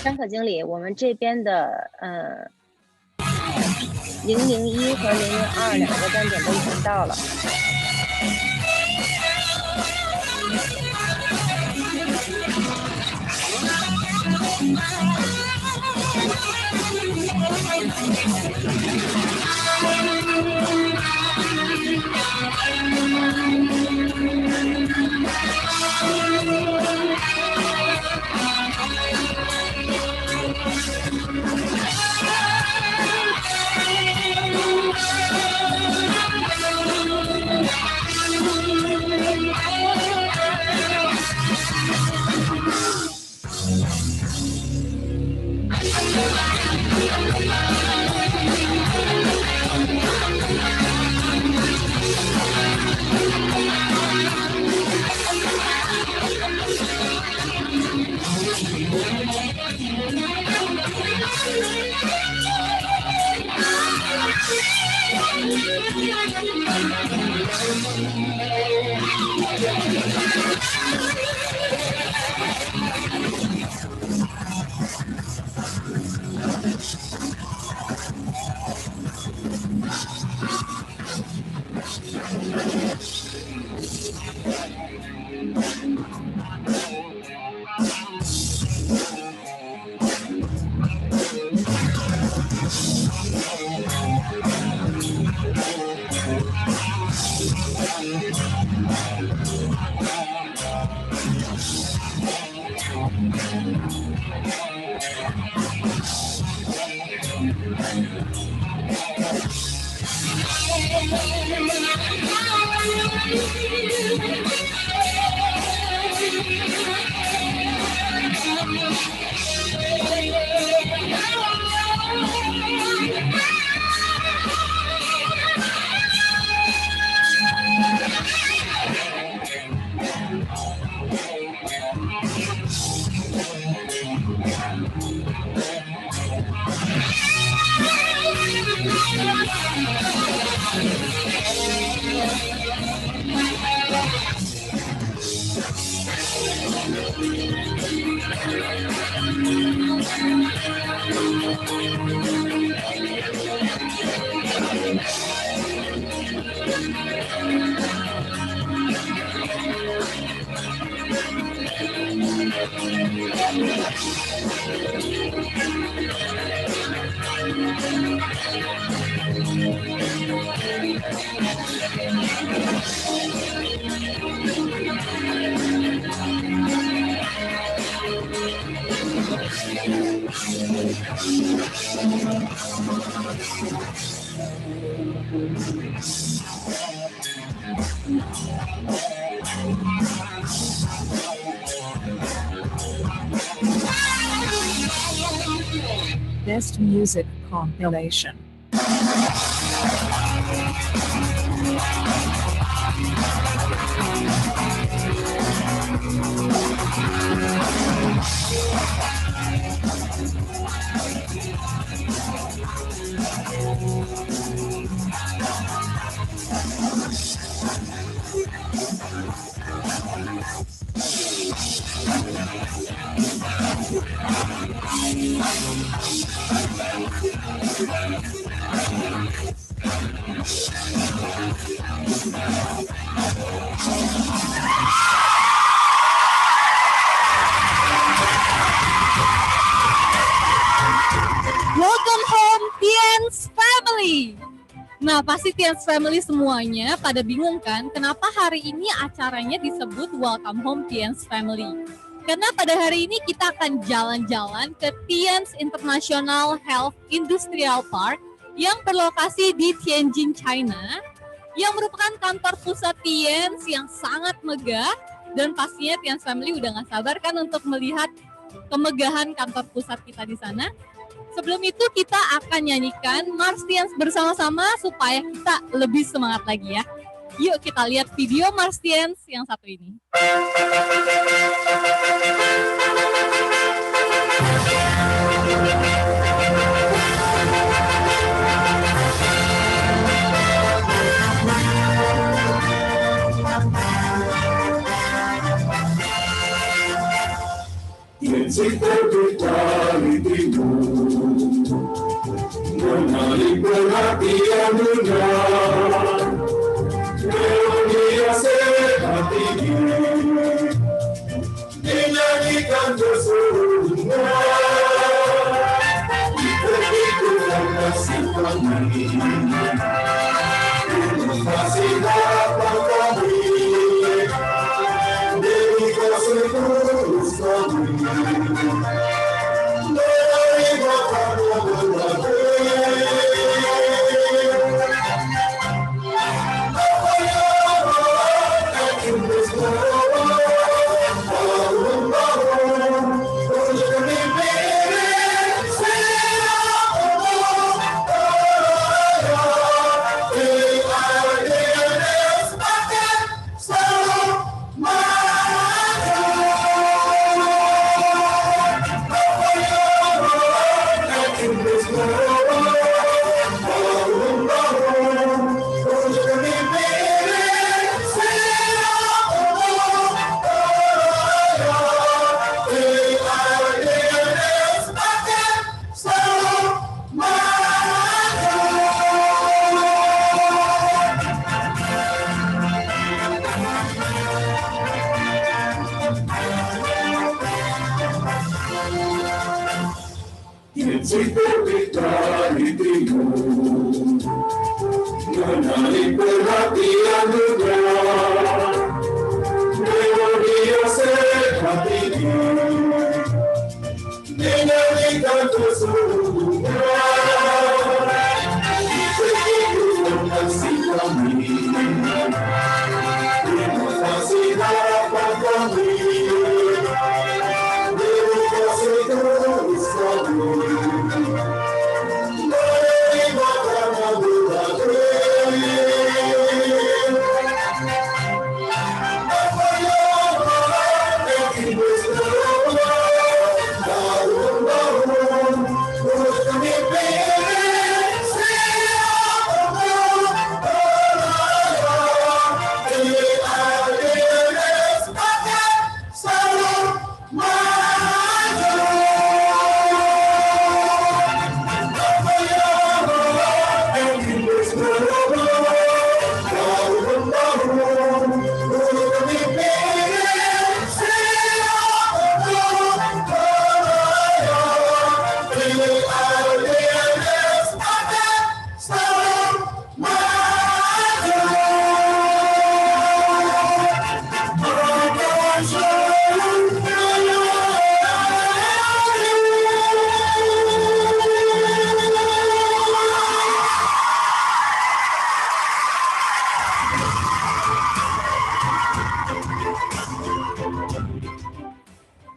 张可经理，我们这边的001和002两个站点都已经到了。Best Music Compilation. Welcome home, Tian's Family. Nah, pasti Tian's Family semuanya pada bingung kan, kenapa hari ini acaranya disebut Welcome Home Tian's Family? Karena pada hari ini kita akan jalan-jalan ke Tian's International Health Industrial Park yang berlokasi di Tianjin, China, yang merupakan kantor pusat Tian's yang sangat megah, dan pastinya Tian's Family udah gak sabar kan untuk melihat kemegahan kantor pusat kita di sana. Sebelum itu kita akan nyanyikan Mars Tian's bersama-sama supaya kita lebih semangat lagi ya. Yuk kita lihat video Mars Tian's yang satu ini. Take the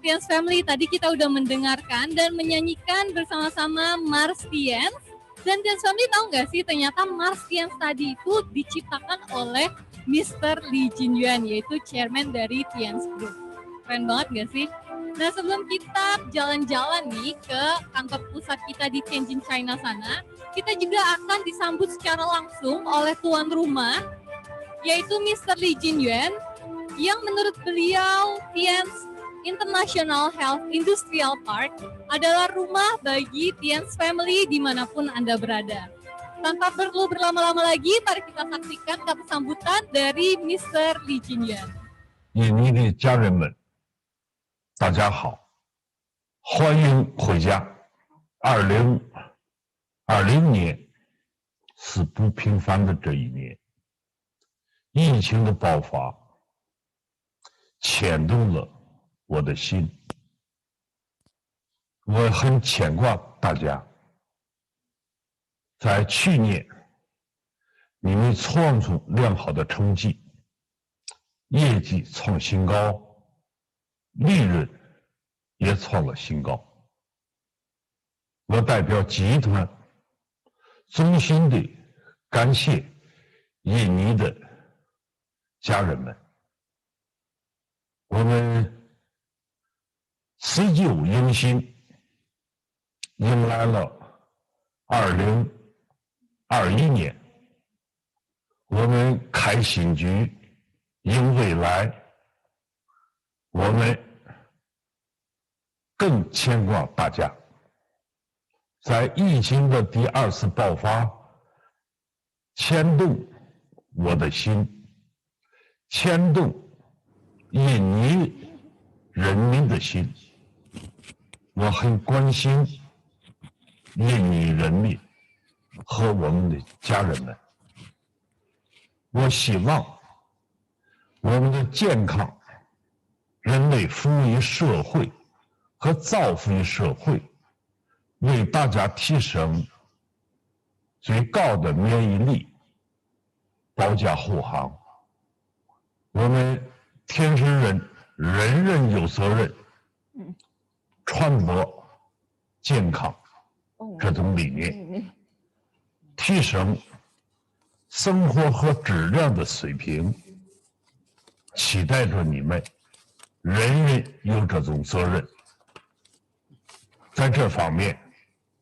Tians Family, tadi kita udah mendengarkan dan menyanyikan bersama-sama Mars Tians. Dan Tians Family tahu nggak sih, ternyata Mars Tians tadi itu diciptakan oleh Mr. Lee Jin Yuan, yaitu chairman dari Tians Group. Keren banget nggak sih? Nah, sebelum kita jalan-jalan nih ke kantor pusat kita di Tianjin, China sana, kita juga akan disambut secara langsung oleh tuan rumah, yaitu Mr. Lee Jin Yuan, yang menurut beliau Tians International Health Industrial Park adalah rumah bagi Tians Family dimanapun Anda berada. Tanpa perlu berlama-lama lagi, mari kita saksikan kata sambutan dari Mr. Lee Jin Yuan. 印尼的家人们，大家好，欢迎回家。2020年是不平凡的这一年，疫情的爆发牵动了我的心，我很牵挂大家。在去年，你们创出良好的成绩，业绩创新高，利润也创了新高。我代表集团衷心的感谢印尼的家人们，我们持久用心，迎来了2021年，我们开新局，迎未来，我们更牵挂大家。在疫情的第2次爆发，牵动我的心，牵动印尼人民的心。我很关心印尼人民和我们的家人们。我希望我们的健康、人类服务于社会和造福于社会，为大家提升最高的免疫力，保驾护航。我们天生人人人有责任传播健康这种理念，提升生活和质量的水平，期待着你们人人有这种责任。在这方面，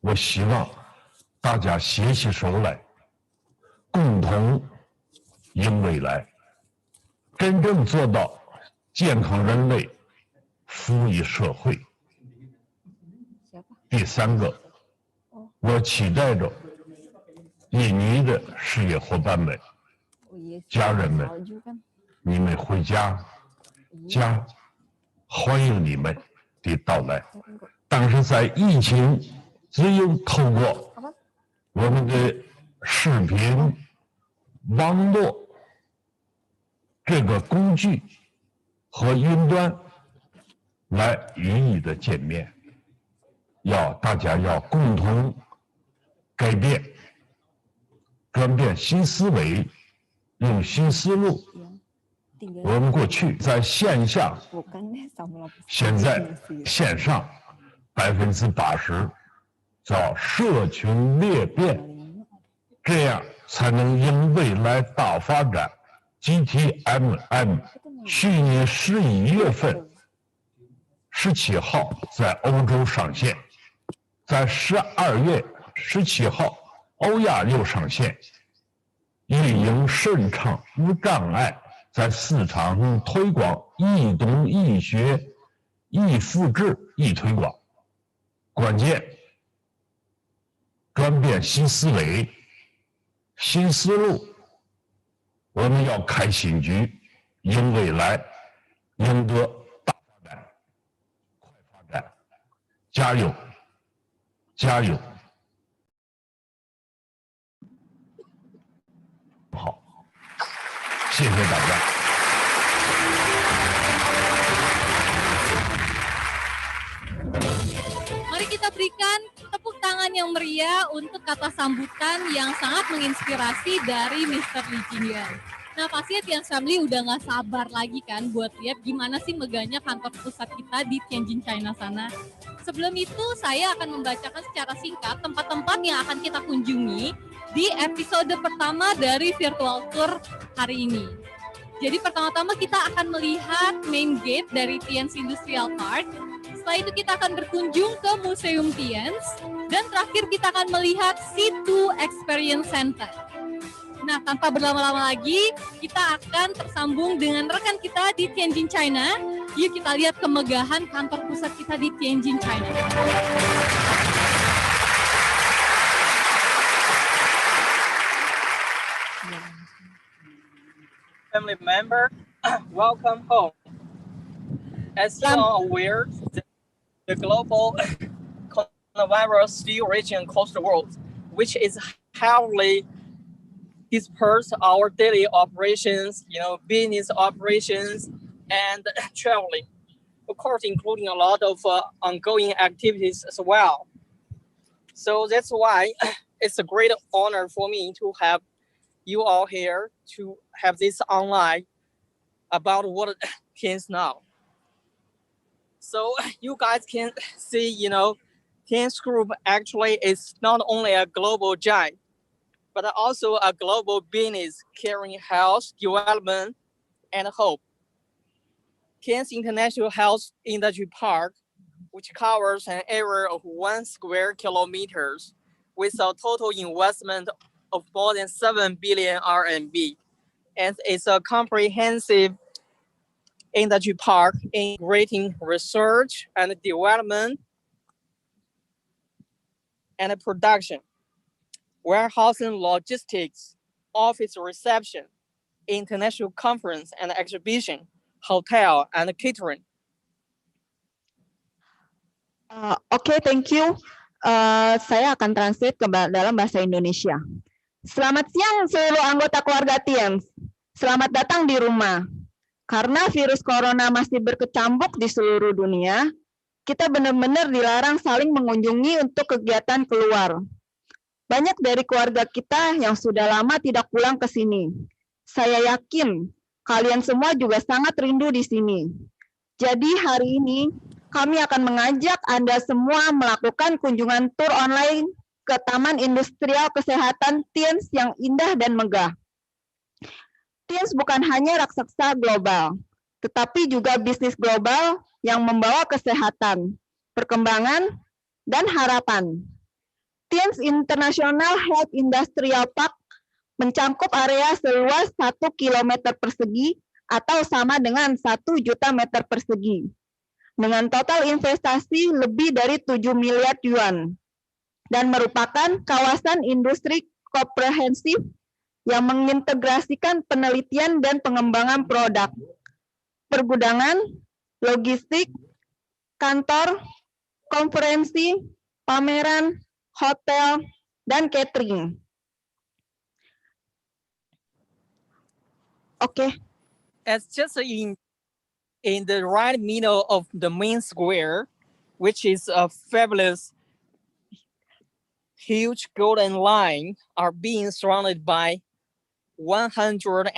我希望大家携起手来，共同赢未来，真正做到健康人类，服务于社会。第3个，我期待着印尼的事业伙伴们、家人们，你们回家，家欢迎你们的到来。但是在疫情只有透过我们的视频网络这个工具和云端来与你的见面，大家要共同改变，转变新思维，用新思路。我们过去在线下，现在线上80%叫社群裂变，这样才能因未来大发展。GTMM 去年11月份17号在欧洲上线，在12月17号欧亚又上线，运营顺畅无障碍，在市场上推广易懂易学易复制易推广。关键转变新思维新思路，我们要开新局，赢未来，赢得大发展快发展。加油加油。好，谢谢大家。Mari kita berikan tepuk tangan yang meriah untuk kata sambutan yang sangat menginspirasi dari Mr. Lee Jinyan. Nah, pastinya Tian's Family udah nggak sabar lagi kan buat lihat gimana sih megahnya kantor pusat kita di Tianjin, China sana. Sebelum itu, saya akan membacakan secara singkat tempat-tempat yang akan kita kunjungi di episode pertama dari virtual tour hari ini. Jadi pertama-tama kita akan melihat main gate dari Tian's Industrial Park. Setelah itu kita akan berkunjung ke Museum Tian's. Dan terakhir kita akan melihat C2 Experience Center. Nah, tanpa berlama-lama lagi, kita akan tersambung dengan rekan kita di Tianjin, China. Yuk kita lihat kemegahan kantor pusat kita di Tianjin, China. Family member, welcome home. As you are aware, the global coronavirus still reaching across the world, which is heavily disperse our daily operations, business operations and traveling. Of course, including a lot of ongoing activities as well. So that's why it's a great honor for me to have you all here to have this online about what Tian's now. So you guys can see, Tian's Group actually is not only a global giant, but also a global business carrying health, development, and hope. Tian's International Health Industry Park, which covers an area of 1 square kilometers with a total investment of more than 7 billion RMB. And it's a comprehensive industry park integrating research and development, and production, warehousing, logistics, office reception, international conference and exhibition, hotel, and catering. Oke, thank you. Saya akan translate ke dalam bahasa Indonesia. Selamat siang seluruh anggota keluarga Tiens. Selamat datang di rumah. Karena virus corona masih berkecamuk di seluruh dunia, kita benar-benar dilarang saling mengunjungi untuk kegiatan keluar. Banyak dari keluarga kita yang sudah lama tidak pulang ke sini. Saya yakin kalian semua juga sangat rindu di sini. Jadi hari ini kami akan mengajak Anda semua melakukan kunjungan tur online ke Taman Industrial Kesehatan Tiens yang indah dan megah. Tiens bukan hanya raksasa global, tetapi juga bisnis global yang membawa kesehatan, perkembangan, dan harapan. Tiens International Health Industrial Park mencangkup area seluas 1 km persegi atau sama dengan 1 juta meter persegi. Dengan total investasi lebih dari 7 miliar yuan. Dan merupakan kawasan industri komprehensif yang mengintegrasikan penelitian dan pengembangan produk, pergudangan, logistik, kantor, konferensi, pameran, hotel, dan catering. Oke. It's just in the right middle of the main square, which is a fabulous, huge golden line, are being surrounded by 110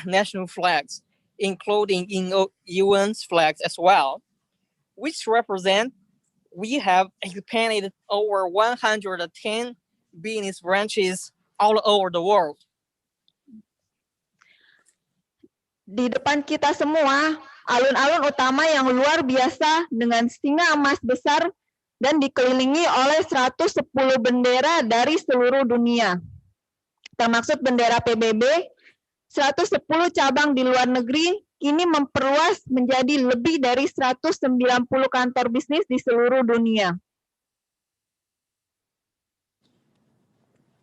national flags, including UN's flags as well, which represent we have expanded over 110 business branches all over the world. Di depan kita semua, alun-alun utama yang luar biasa dengan singa emas besar dan dikelilingi oleh 110 bendera dari seluruh dunia. Termasuk bendera PBB, 110 cabang di luar negeri kini memperluas menjadi lebih dari 190 kantor bisnis di seluruh dunia.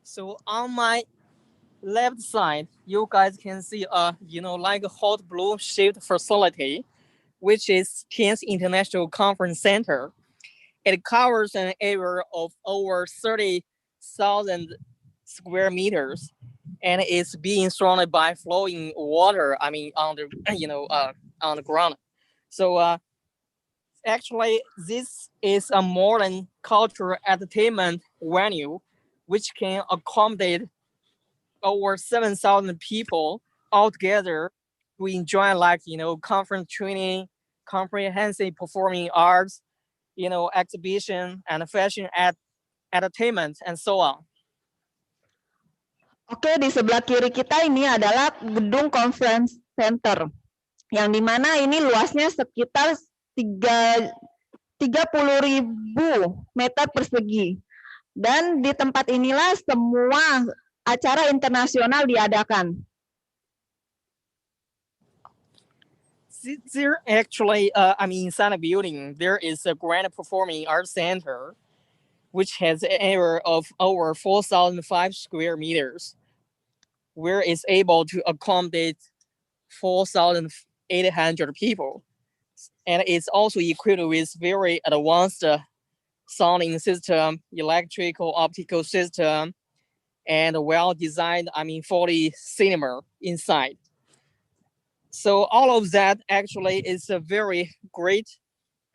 So on my left side, you guys can see like a hot blue shaped facility, which is Tiens International Conference Center. It covers an area of over 30,000 square meters, and it's being surrounded by flowing water. I mean, on the ground. So actually, this is a modern cultural entertainment venue, which can accommodate over 7,000 people altogether to enjoy conference training, comprehensive performing arts, exhibition and fashion entertainment and so on. Oke, di sebelah kiri kita ini adalah gedung conference center, yang dimana ini luasnya sekitar 30.000 meter persegi. Dan di tempat inilah semua acara internasional diadakan. There actually, inside the building, there is a grand performing arts center, which has an area of over 4,005 square meters, where it's able to accommodate 4,800 people. And it's also equipped with very advanced sounding system, electrical optical system, and well-designed, 4D cinema inside. So all of that actually is a very great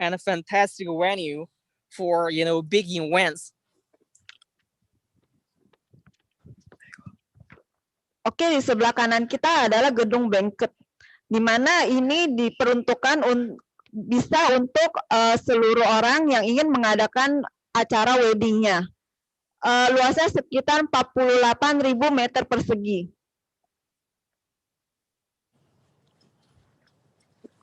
and a fantastic venue for, big events. Oke, di sebelah kanan kita adalah gedung banquet, di mana ini diperuntukkan bisa untuk seluruh orang yang ingin mengadakan acara weddingnya. Luasnya sekitar 48.000 meter persegi.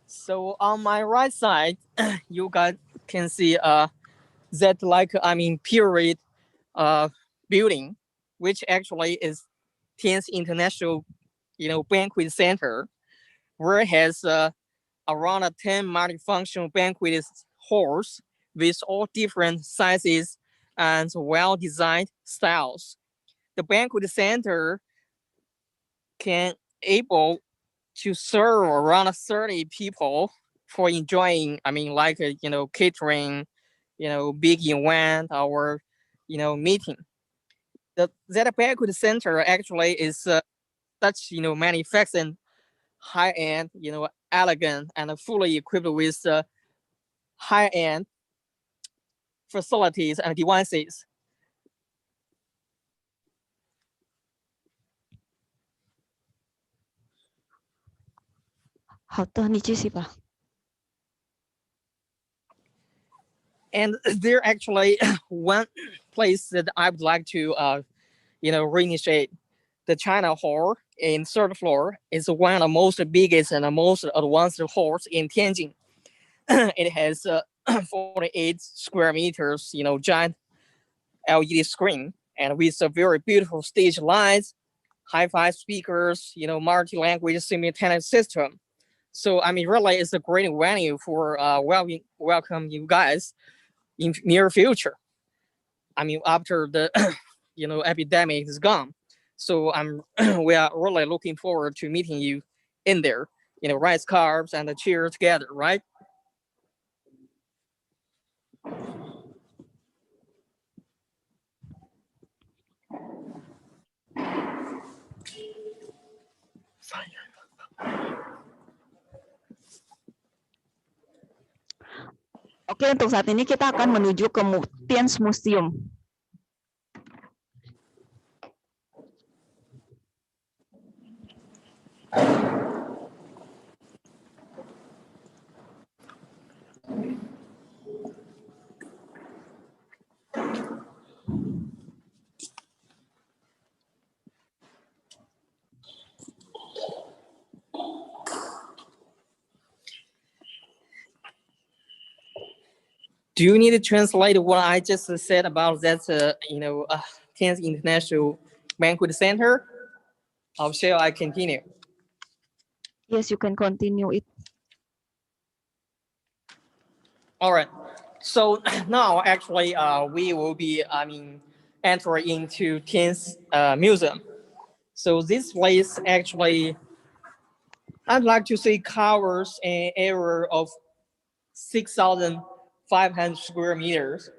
So on my right side, you guys can see that period building, which actually is Tiens International, Banquet Center, where it has around 10 multifunctional banquet halls with all different sizes and well-designed styles. The banquet center can able to serve around 30 people for enjoying, like, catering, big event or, meeting. That banquet center actually is such, manufacturing high-end, elegant and fully equipped with high-end facilities and devices. 好的，你继续吧。 And there actually one place that I would like to, reinitiate. The China Hall in third floor is one of the most biggest and the most advanced halls in Tianjin. It has 48 square meters, giant LED screen, and with a very beautiful stage lights, hi-fi speakers, multi-language simultaneous system. So really, it's a great venue for welcome you guys in near future. After the epidemic is gone. So we are really looking forward to meeting you in there. Rice carbs and the cheer together, right? Oke, untuk saat ini kita akan menuju ke Tian's Museum. Do you need to translate what I just said about that, Tian's International Banquet Center? Or shall I continue? Yes, you can continue it. All right. So now, actually, we will be, entering into Tian's Museum. So this place actually, I'd like to say, covers an area of 6,500 square meters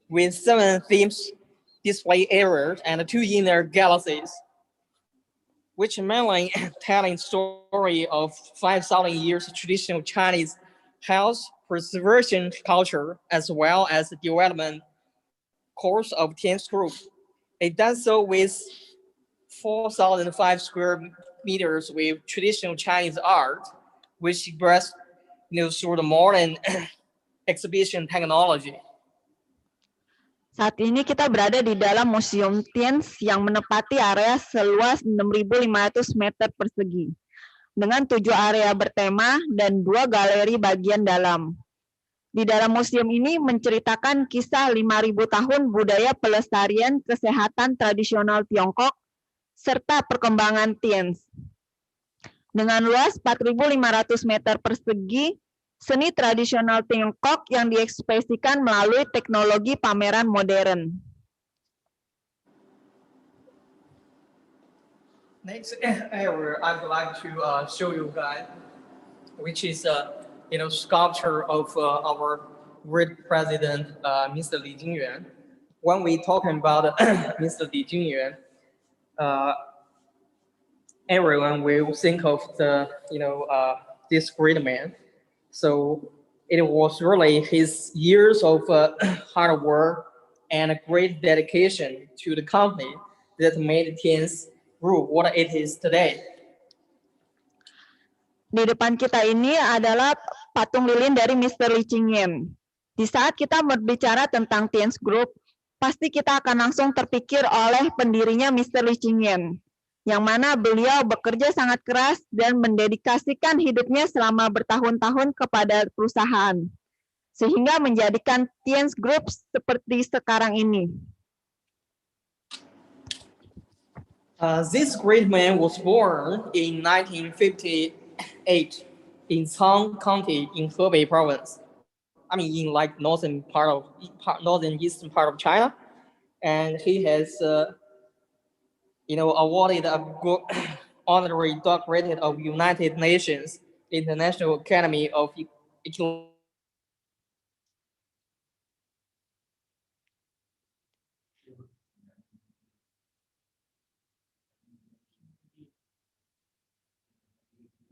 with 7 themes display areas and 2 inner galleries, which mainly telling story of 5,000 years traditional Chinese health preservation culture, as well as the development course of Tian's group. It does so with 4,005 square meters with traditional Chinese art, which expressed, through the modern exhibition technology. Saat ini kita berada di dalam Museum Tian's yang menepati area seluas 6.500 meter persegi, dengan 7 area bertema dan 2 galeri bagian dalam. Di dalam museum ini menceritakan kisah 5.000 tahun budaya pelestarian kesehatan tradisional Tiongkok serta perkembangan Tian's. Dengan luas 4.500 meter persegi, seni tradisional Tiongkok yang diekspresikan melalui teknologi pameran modern. Next area I would like to show you guys, which is sculpture of our great president, Mr. Li Jingyuan. When we talking about Mr. Li Jingyuan, everyone will think of this great man. So it was really his years of hard work and a great dedication to the company that made Tian's Group what it is today. Di depan kita ini adalah patung lilin dari Mr. Li Jingyuan. Di saat kita berbicara tentang Tian's Group, pasti kita akan langsung terpikir oleh pendirinya Mr. Li Jingyuan, yang mana beliau bekerja sangat keras dan mendedikasikan hidupnya selama bertahun-tahun kepada perusahaan, sehingga menjadikan Tian's Group seperti sekarang ini. This great man was born in 1958 in Chang County in Hebei province. In like northern eastern part of China. and he has, awarded a honorary doctorate of United Nations International Academy of Economics.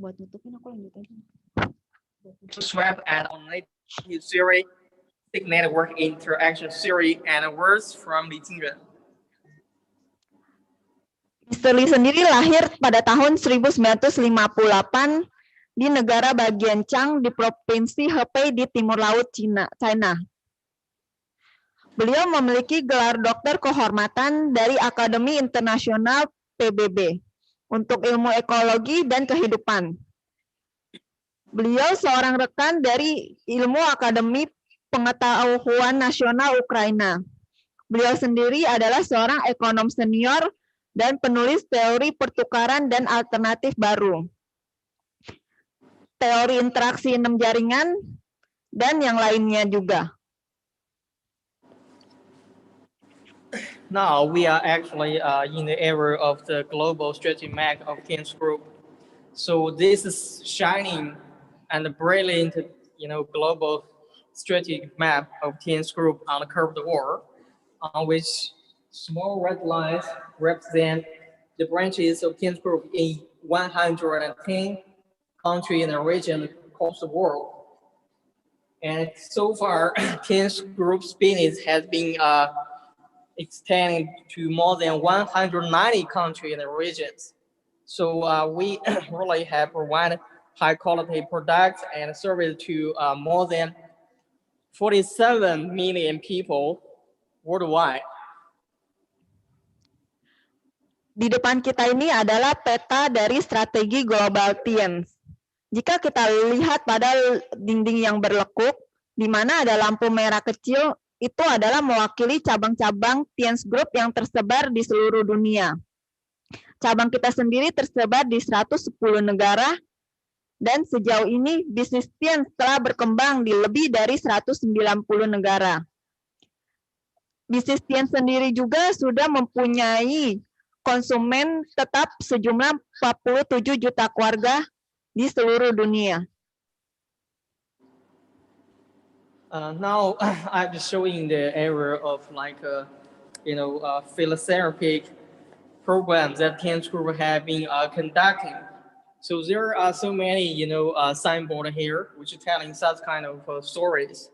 Buat nutupin aku lanjut aja. Swap and online theory, network interaction theory, and words from Li Jingyuan. Mr. Li sendiri lahir pada tahun 1958 di negara bagian Chang di provinsi Hebei di timur laut China. Beliau memiliki gelar dokter kehormatan dari Akademi Internasional PBB untuk ilmu ekologi dan kehidupan. Beliau seorang rekan dari Ilmu Akademi Pengetahuan Nasional Ukraina. Beliau sendiri adalah seorang ekonom senior dan penulis teori pertukaran dan alternatif baru, teori interaksi 6 jaringan, dan yang lainnya juga. Now we are actually in the era of the global strategy map of TIANS Group. So this is shining and brilliant, global strategic map of TIANS Group on the curved wall, on which small red lines represent the branches of TIANS Group in 110 countries and regions across the world. And so far, TIANS Group's business has been extended to more than 190 countries and regions. So we really have provided high quality products and service to more than 47 million people worldwide. Di depan kita ini adalah peta dari strategi global TIANS. Jika kita lihat pada dinding yang berlekuk, di mana ada lampu merah kecil, itu adalah mewakili cabang-cabang TIANS Group yang tersebar di seluruh dunia. Cabang kita sendiri tersebar di 110 negara, dan sejauh ini bisnis TIANS telah berkembang di lebih dari 190 negara. Bisnis TIANS sendiri juga sudah mempunyai konsumen tetap sejumlah 47 juta keluarga di seluruh dunia. Now I'm showing the area of philanthropic programs that TIANS Group have been conducting. So there are so many, signboard here, which are telling such kind of stories.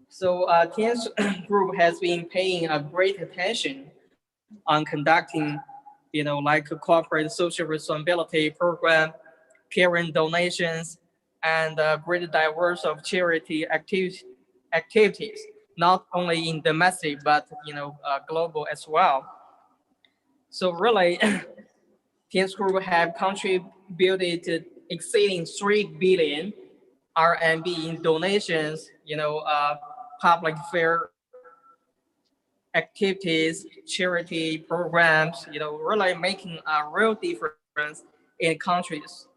So TIANS Group has been paying a great attention on conducting, a corporate social responsibility program, parent donations, and great diverse of charity activities, not only in domestic, but, global as well. So really, TIANS Group have contributed exceeding 3 billion RMB in donations, public fair activities, charity programs, really making a real difference in countries.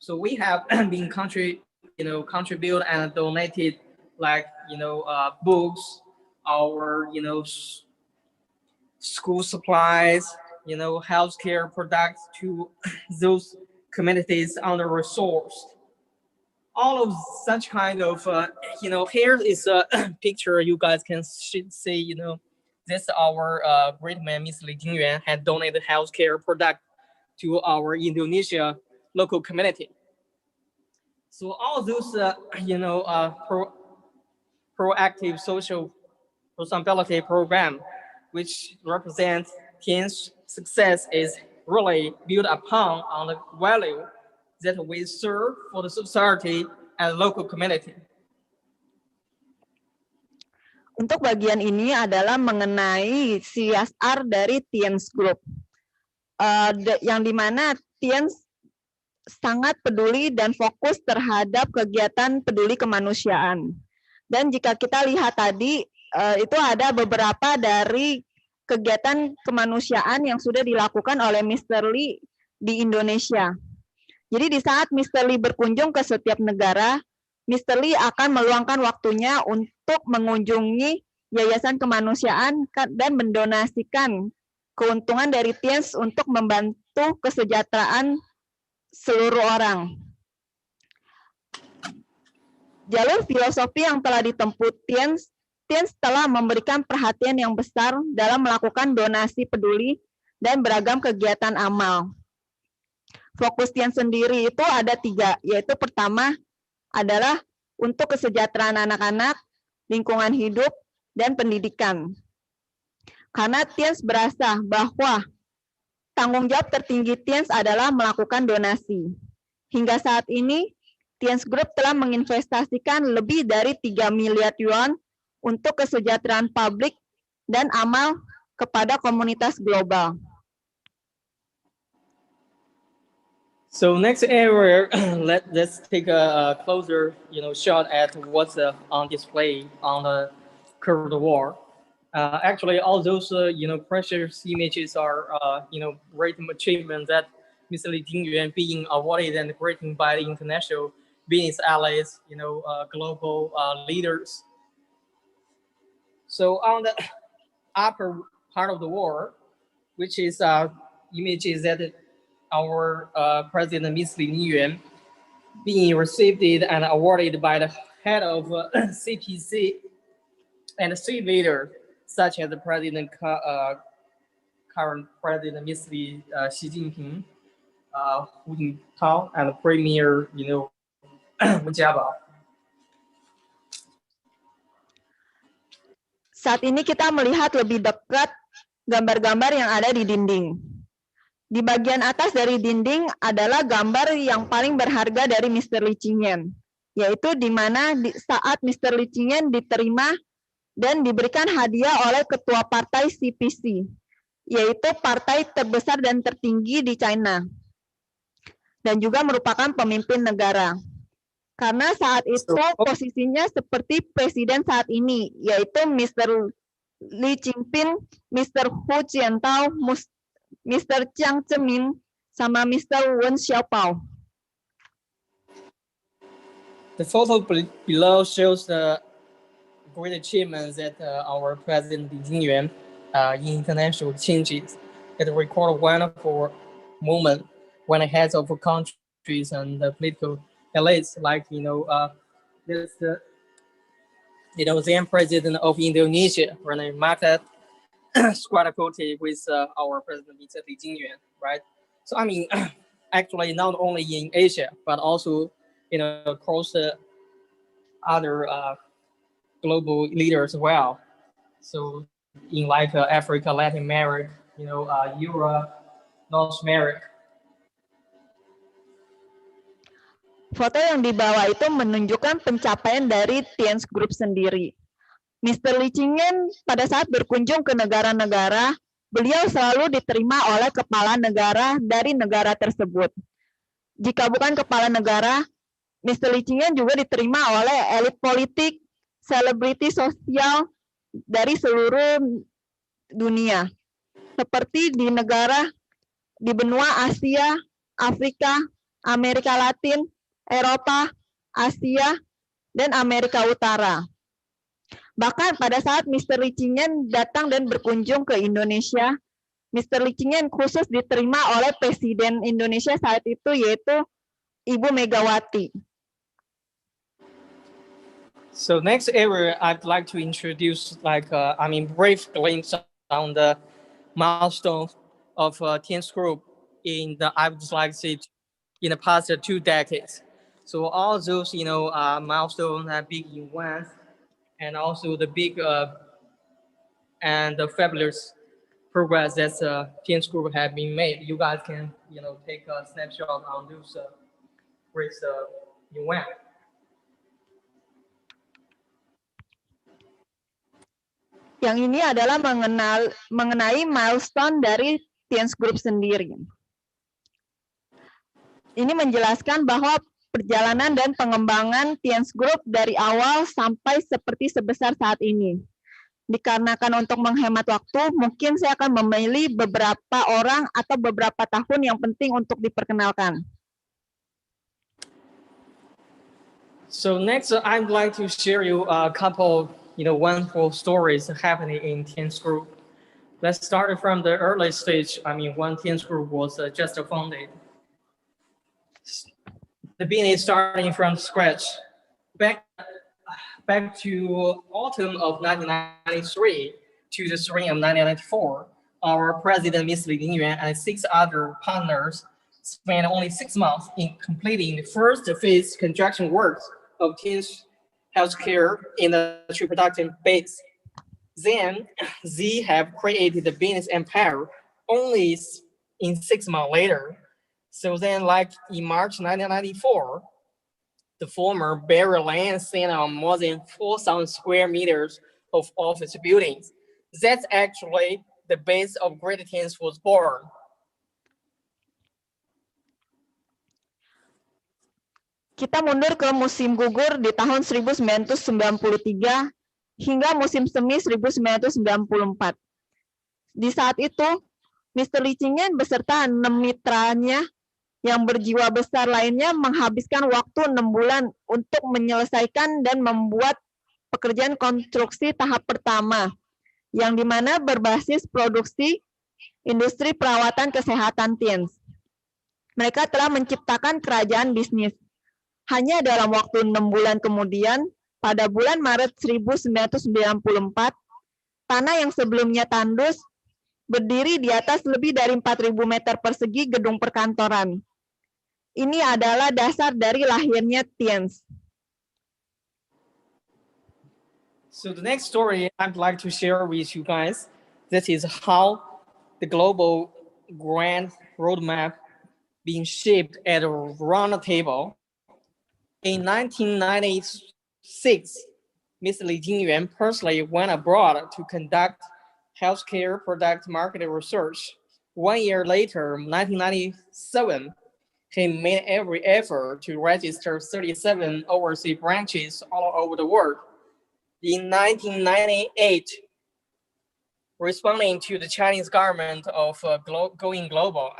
So we have been contribute and donated books, our school supplies, healthcare products to those communities under-resourced. All of such kind of here is a picture you guys can see. This our great man, Ms. Li Jingyuan, had donated healthcare product to our Indonesia local community. So all those, proactive social responsibility program, which represents TIANS' success, is really built upon on the value that we serve for the society and local community. Untuk bagian ini adalah mengenai CSR dari TIANS Group, yang dimana TIANS sangat peduli dan fokus terhadap kegiatan peduli kemanusiaan. Dan jika kita lihat tadi, itu ada beberapa dari kegiatan kemanusiaan yang sudah dilakukan oleh Mr. Li di Indonesia. Jadi di saat Mr. Li berkunjung ke setiap negara, Mr. Li akan meluangkan waktunya untuk mengunjungi yayasan kemanusiaan, dan mendonasikan keuntungan dari TIENS untuk membantu kesejahteraan seluruh orang. Jalur filosofi yang telah ditempuh TIENS telah memberikan perhatian yang besar dalam melakukan donasi peduli dan beragam kegiatan amal. Fokus TIENS sendiri itu ada 3, yaitu pertama adalah untuk kesejahteraan anak-anak, lingkungan hidup, dan pendidikan. Karena TIENS berasa bahwa tanggung jawab tertinggi TIENS adalah melakukan donasi. Hingga saat ini, TIENS Group telah menginvestasikan lebih dari 3 miliar yuan untuk kesejahteraan publik dan amal kepada komunitas global. So next area, let's take a closer, shot at what's on display on the current war. Actually, all those, precious images are, great achievements that Mr. Li Jingyuan being awarded and graded by the international business allies, global leaders. So on the upper part of the war, which is images that our President Mr. Li Jingyuan being received and awarded by the head of CPC and state leader, such as the President, current President Mr. Xi Jinping, Hu Jintao, and Premier, Wen Jiabao. Saat ini kita melihat lebih dekat gambar-gambar yang ada di dinding. Di bagian atas dari dinding adalah gambar yang paling berharga dari Mr. Li Jingyuan, yaitu di mana saat Mr. Li Jingyuan diterima dan diberikan hadiah oleh ketua partai CPC, yaitu partai terbesar dan tertinggi di China, dan juga merupakan pemimpin negara. Karena saat itu posisinya seperti presiden saat ini, yaitu Mr. Li Jinping, Mr. Hu Jintao, Mr. Jiang Zemin, sama Mr. Wen Xiaopao. The photo below shows the great achievements that our President Li Jingyuan in international changes. It recorded wonderful moment when the heads of countries and the political elites, like this then President of Indonesia, Rene Market, squad quoted with our President Mr. Li Jingyuan, right? So I mean, actually not only in Asia but also across the other global leaders as well. So in like Africa, Latin America, Europe, North America. Foto yang di bawah itu menunjukkan pencapaian dari TIENS Group sendiri. Mr. Li Jingyuan pada saat berkunjung ke negara-negara, beliau selalu diterima oleh kepala negara dari negara tersebut. Jika bukan kepala negara, Mr. Li Jingyuan juga diterima oleh elit politik, selebriti sosial dari seluruh dunia. Seperti di benua Asia, Afrika, Amerika Latin, Eropa, Asia, dan Amerika Utara. Bahkan pada saat Mr. Li Jingyuan datang dan berkunjung ke Indonesia, Mr. Li Jingyuan khusus diterima oleh Presiden Indonesia saat itu, yaitu Ibu Megawati. So next area, I'd like to introduce brief glimpse on the milestones of TIENS Group in the in the past 2 decades. So all those, milestones are big events, and also the big and the fabulous progress that TIENS Group have been made. You guys can, take a snapshot on those great events. Yang ini adalah mengenai milestone dari TIENS Group sendiri. Ini menjelaskan bahwa perjalanan dan pengembangan TIENS Group dari awal sampai seperti sebesar saat ini. Dikarenakan untuk menghemat waktu, mungkin saya akan memilih beberapa orang atau beberapa tahun yang penting untuk diperkenalkan. So next, I'd like to share you a couple wonderful stories happening in Tian's Group. Let's start from the early stage. When Tian's Group was just founded. The business starting from scratch. Back to autumn of 1993 to the spring of 1994, our president, Ms. Li Dingyuan, and 6 other partners spent only 6 months in completing the first phase construction works of Tian's healthcare industry production base. Then, they have created the business empire only in 6 months later. So then, like in March 1994, the former Barry Land sent on more than 4,000 square meters of office buildings. That's actually the base of Great Tian's was born. Kita mundur ke musim gugur di tahun 1993 hingga musim semi 1994. Di saat itu, Mr. Li Qingyan beserta 6 mitranya yang berjiwa besar lainnya menghabiskan waktu 6 bulan untuk menyelesaikan dan membuat pekerjaan konstruksi tahap pertama, yang dimana berbasis produksi industri perawatan kesehatan Tian's. Mereka telah menciptakan kerajaan bisnis. Hanya dalam waktu 6 bulan kemudian, pada bulan Maret 1994, tanah yang sebelumnya tandus berdiri di atas lebih dari 4.000 meter persegi gedung perkantoran. Ini adalah dasar dari lahirnya Tian's. So the next story I'd like to share with you guys, this is how the global grand roadmap being shaped at a round table. In 1996, Ms. Li Jingyuan personally went abroad to conduct healthcare product market research. 1 year later, 1997, he made every effort to register 37 overseas branches all over the world. In 1998, responding to the Chinese government of going global,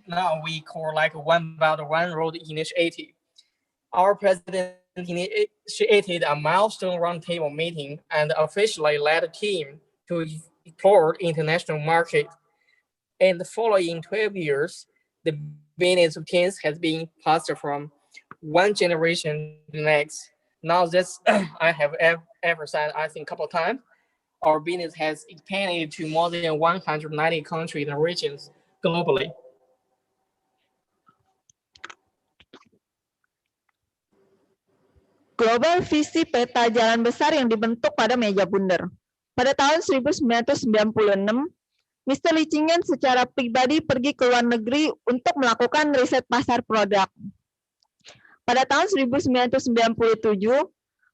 now we call like One Belt, One Road initiative. Our president initiated a milestone roundtable meeting and officially led a team to explore international market. In the following 12 years, the business of Tian's has been passed from one generation to the next. Now that's I have ever said, I think, a couple of times, our business has expanded to more than 190 countries and regions globally. Global visi peta jalan besar yang dibentuk pada meja bundar. Pada tahun 1996, Mr. Li Qingyan secara pribadi pergi ke luar negeri untuk melakukan riset pasar produk. Pada tahun 1997,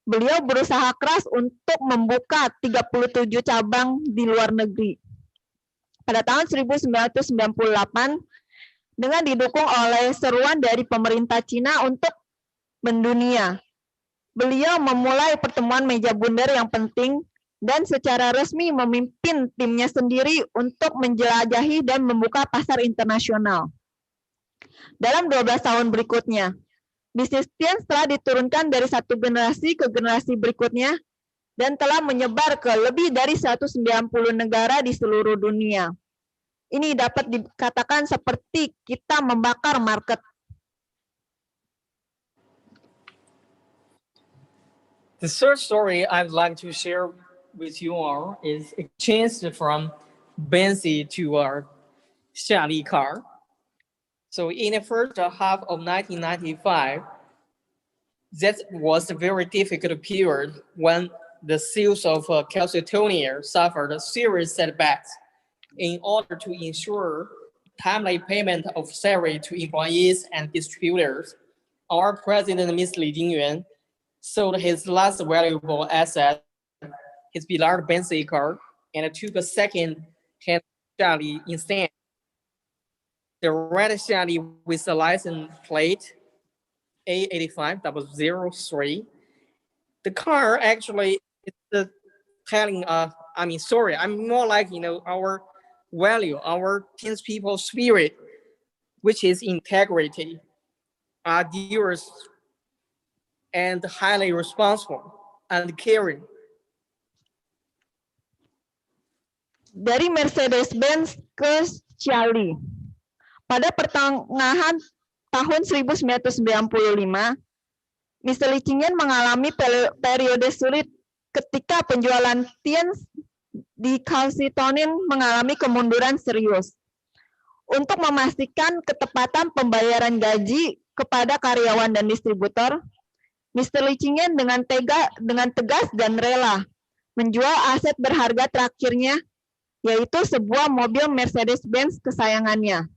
beliau berusaha keras untuk membuka 37 cabang di luar negeri. Pada tahun 1998, dengan didukung oleh seruan dari pemerintah Cina untuk mendunia, beliau memulai pertemuan meja bundar yang penting dan secara resmi memimpin timnya sendiri untuk menjelajahi dan membuka pasar internasional. Dalam 12 tahun berikutnya, bisnis Tian's telah diturunkan dari satu generasi ke generasi berikutnya dan telah menyebar ke lebih dari 190 negara di seluruh dunia. Ini dapat dikatakan seperti kita membakar market. The third story I'd like to share with you all is a change from Benzi to our Xiali car. So in the first half of 1995, that was a very difficult period when the sales of calcitonin suffered serious setbacks. In order to ensure timely payment of salary to employees and distributors, our president, Ms. Li Jingyuan, sold his last valuable asset, his beloved Bentley car, and took a second-hand Xiali instead. The red Xiali with the license plate A85-003. The car actually is telling, I'm more like, our value, our Tian's people spirit, which is integrity, dearest and highly responsible and caring. dari Mercedes-Benz ke Xiaoli. Pada pertengahan tahun 1995, Mr. Li Qingyan mengalami periode sulit ketika penjualan Tianz di kalsitonin mengalami kemunduran serius. Untuk memastikan ketepatan pembayaran gaji kepada karyawan dan distributor, Mr. Li Qingyan dengan tegas dan rela menjual aset berharga terakhirnya, yaitu sebuah mobil Mercedes-Benz kesayangannya,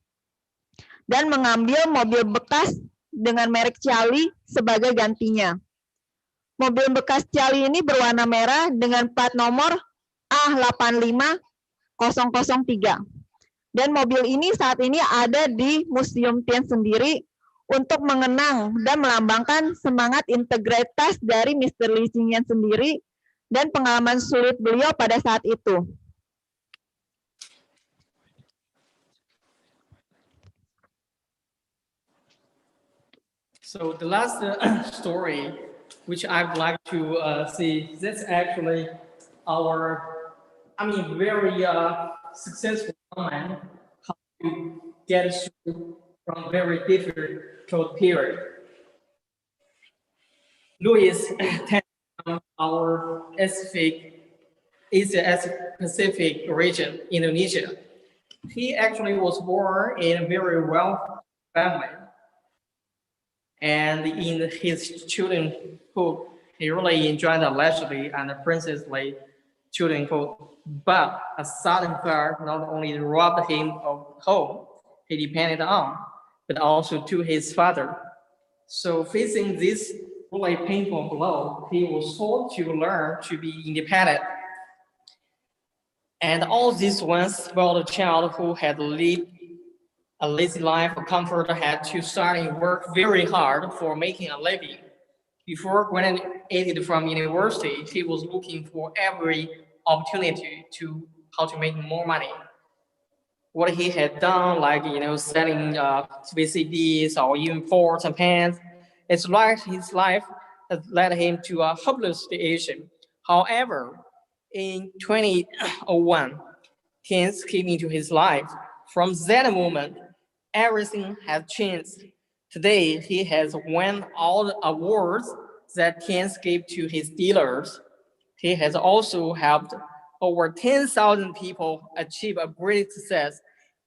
dan mengambil mobil bekas dengan merek Xiaoli sebagai gantinya. Mobil bekas Xiaoli ini berwarna merah dengan plat nomor A85003. Dan mobil ini saat ini ada di Museum Tianz sendiri untuk mengenang dan melambangkan semangat integritas dari Mr. Li Qingyan sendiri dan pengalaman sulit beliau pada saat itu. So the last story, which I'd like to see, that's actually our, very successful man how to get through from very difficult period. Louis from our Asia-Pacific region, Indonesia. He actually was born in a very wealthy family. And in his childhood, he really enjoyed the leisurely and princely childhood. But a sudden fire not only robbed him of home he depended on, but also to his father. So facing this really painful blow, he was taught to learn to be independent. And all this once spoiled child who had lived a lazy life of comfort had to start and work very hard for making a living. Before graduated from university, he was looking for every opportunity to how to make more money. What he had done, like selling VCDs or even pots and pans, it's like his life has led him to a hopeless situation. However, in 2001, Tianz came into his life. From that moment, everything has changed. Today, he has won all the awards that Tianz gave to his dealers. He has also helped over 10,000 people achieve a great success,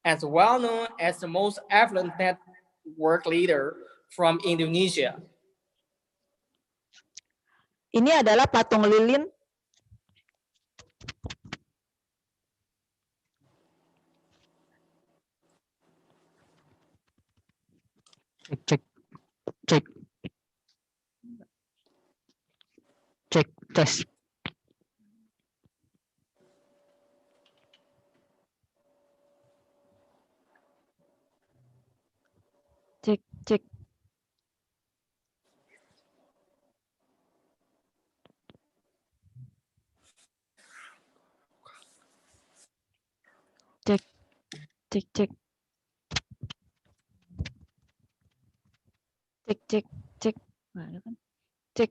as well known as the most affluent network leader from Indonesia. Ini adalah patung lilin. Cek tes. Cek. Cek. Nggak ada kan? Cek.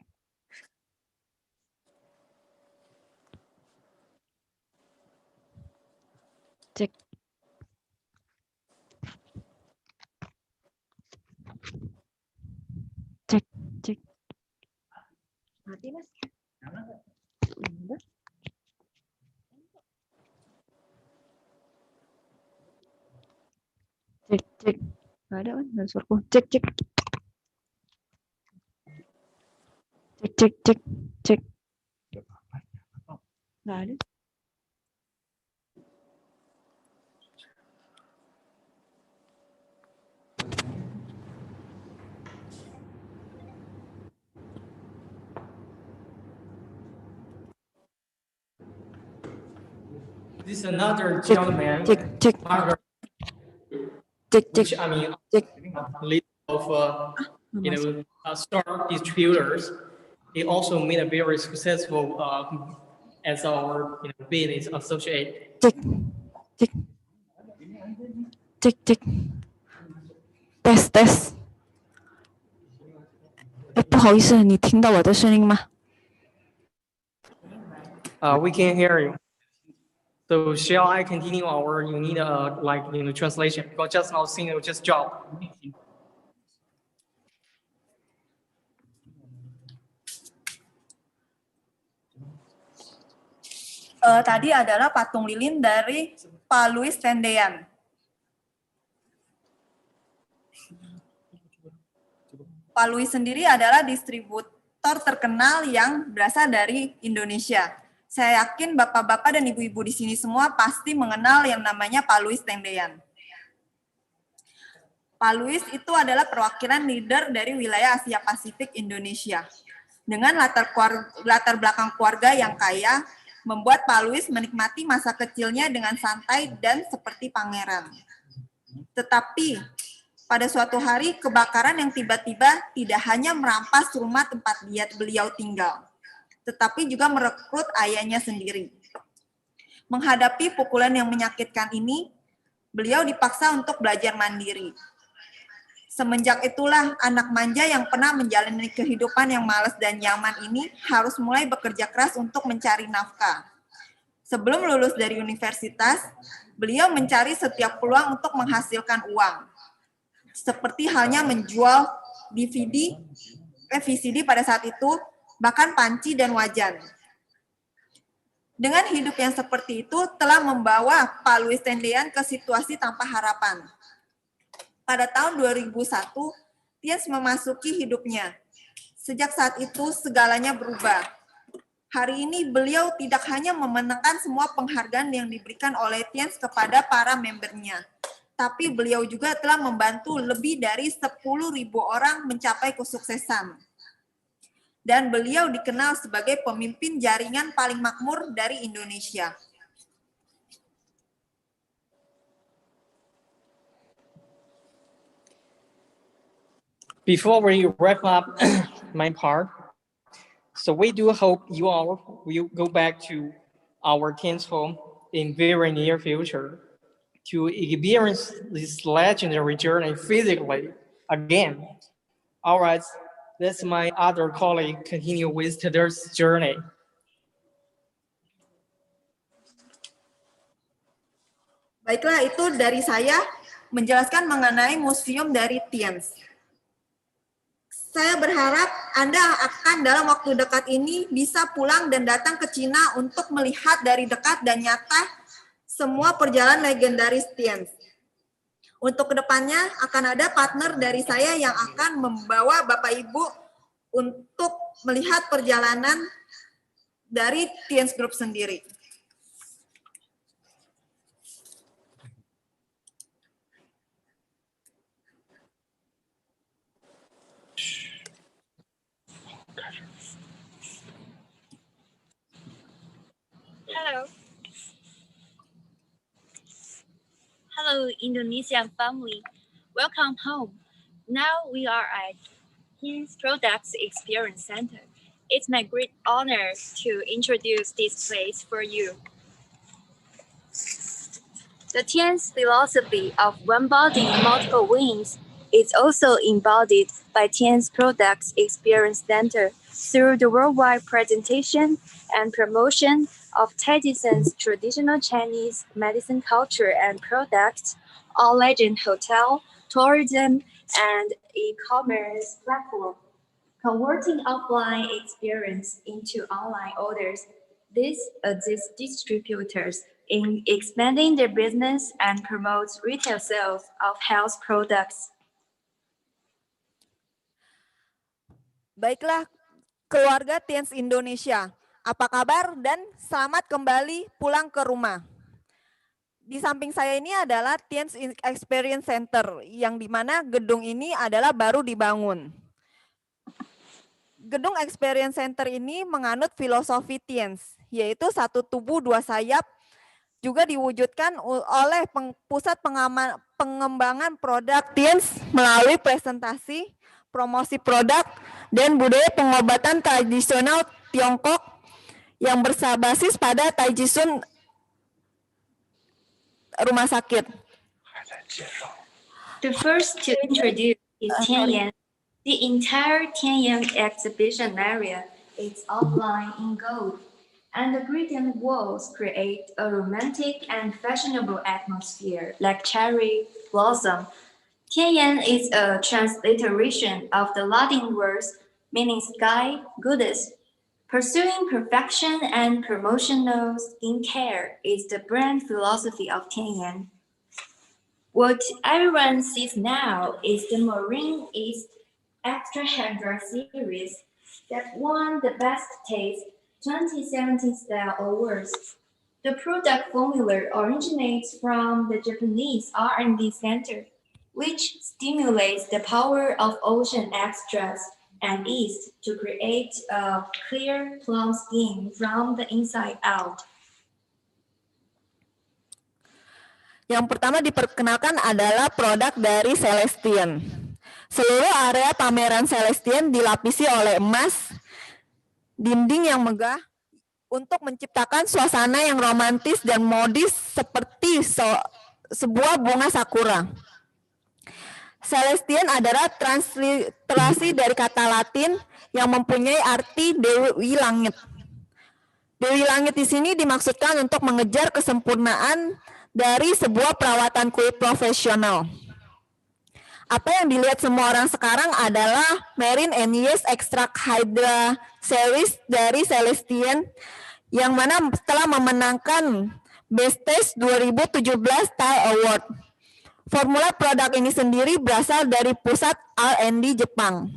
Mati, Mas. Cek. Nggak ada kan? Nggak suaraku. Cek. Nggak ada. This is another gentleman. Cek. Which, leader of star distributors. He also made a very successful as our business associate. Cek. Tes. 不好意思，你听到我的声音吗？ We can hear you. So shall I continue, or you need translation? Because just now Sino just dropped. Tadi adalah patung lilin dari Pak Louis Tendean. Pak Louis sendiri adalah distributor terkenal yang berasal dari Indonesia. Saya yakin bapak-bapak dan ibu-ibu di sini semua pasti mengenal yang namanya Pak Louis Tendean. Pak Louis itu adalah perwakilan leader dari wilayah Asia Pasifik Indonesia. Dengan latar belakang keluarga yang kaya, membuat Pak Louis menikmati masa kecilnya dengan santai dan seperti pangeran. Tetapi pada suatu hari, kebakaran yang tiba-tiba tidak hanya merampas rumah tempat beliau tinggal, tetapi juga merekrut ayahnya sendiri. Menghadapi pukulan yang menyakitkan ini, beliau dipaksa untuk belajar mandiri. Semenjak itulah, anak manja yang pernah menjalani kehidupan yang malas dan nyaman ini harus mulai bekerja keras untuk mencari nafkah. Sebelum lulus dari universitas, beliau mencari setiap peluang untuk menghasilkan uang. Seperti halnya menjual VCD pada saat itu, bahkan panci dan wajan. Dengan hidup yang seperti itu telah membawa Pak Louis Tendean ke situasi tanpa harapan. Pada tahun 2001, Tiens memasuki hidupnya. Sejak saat itu, segalanya berubah. Hari ini beliau tidak hanya memenangkan semua penghargaan yang diberikan oleh Tiens kepada para membernya, tapi beliau juga telah membantu lebih dari 10.000 orang mencapai kesuksesan. Dan beliau dikenal sebagai pemimpin jaringan paling makmur dari Indonesia. Before we wrap up my part, so we do hope you all will go back to our Tiens home in very near future to experience this legendary journey physically again. All right, let's my other colleague continue with today's journey. Baiklah, itu dari saya menjelaskan mengenai museum dari Tiens. Saya berharap Anda akan dalam waktu dekat ini bisa pulang dan datang ke Cina untuk melihat dari dekat dan nyata semua perjalanan legendaris Tiens. Untuk kedepannya akan ada partner dari saya yang akan membawa Bapak Ibu untuk melihat perjalanan dari Tiens Group sendiri. Hello. Hello, Indonesian family. Welcome home. Now we are at Tiens Products Experience Center. It's my great honor to introduce this place for you. The Tiens philosophy of one body, multiple wings is also embodied by Tiens Products Experience Center through the worldwide presentation and promotion of Taijishan's traditional Chinese medicine culture and products, All Legend Hotel, tourism, and e-commerce platform. Converting offline experience into online orders, this assists distributors in expanding their business and promotes retail sales of health products. Baiklah, keluarga Tiens Indonesia. Apa kabar dan selamat kembali pulang ke rumah. Di samping saya ini adalah Tiens Experience Center, yang dimana gedung ini adalah baru dibangun. Gedung Experience Center ini menganut filosofi Tiens, yaitu satu tubuh dua sayap, juga diwujudkan oleh pusat pengembangan produk Tiens melalui presentasi, promosi produk, dan budaya pengobatan tradisional Tiongkok yang berbasis pada Taijishun rumah sakit. The first to introduce is Tianyang. The entire Tianyang exhibition area is outlined in gold. and the gradient walls create a romantic and fashionable atmosphere like cherry blossom. Tianyan is a transliteration of the Latin words meaning sky, goddess. Pursuing perfection and promotional skincare is the brand philosophy of Tianyan. What everyone sees now is the Marine East Extra Hair Dry series that won the Best Taste 2017 Style Awards. The product formula originates from the Japanese R&D Center, which stimulates the power of ocean extracts and yeast to create a clear, plump skin from the inside out. Yang pertama diperkenalkan adalah produk dari Celestion. Seluruh area pameran Celestion dilapisi oleh emas, dinding yang megah untuk menciptakan suasana yang romantis dan modis seperti sebuah bunga sakura. Celestion adalah transliterasi dari kata Latin yang mempunyai arti Dewi Langit. Dewi Langit di sini dimaksudkan untuk mengejar kesempurnaan dari sebuah perawatan kulit profesional. Apa yang dilihat semua orang sekarang adalah Marine and Yeast Extract Hydra series dari Celestion yang mana telah memenangkan Best Taste 2017 Style Award. Formula produk ini sendiri berasal dari pusat R&D Jepang,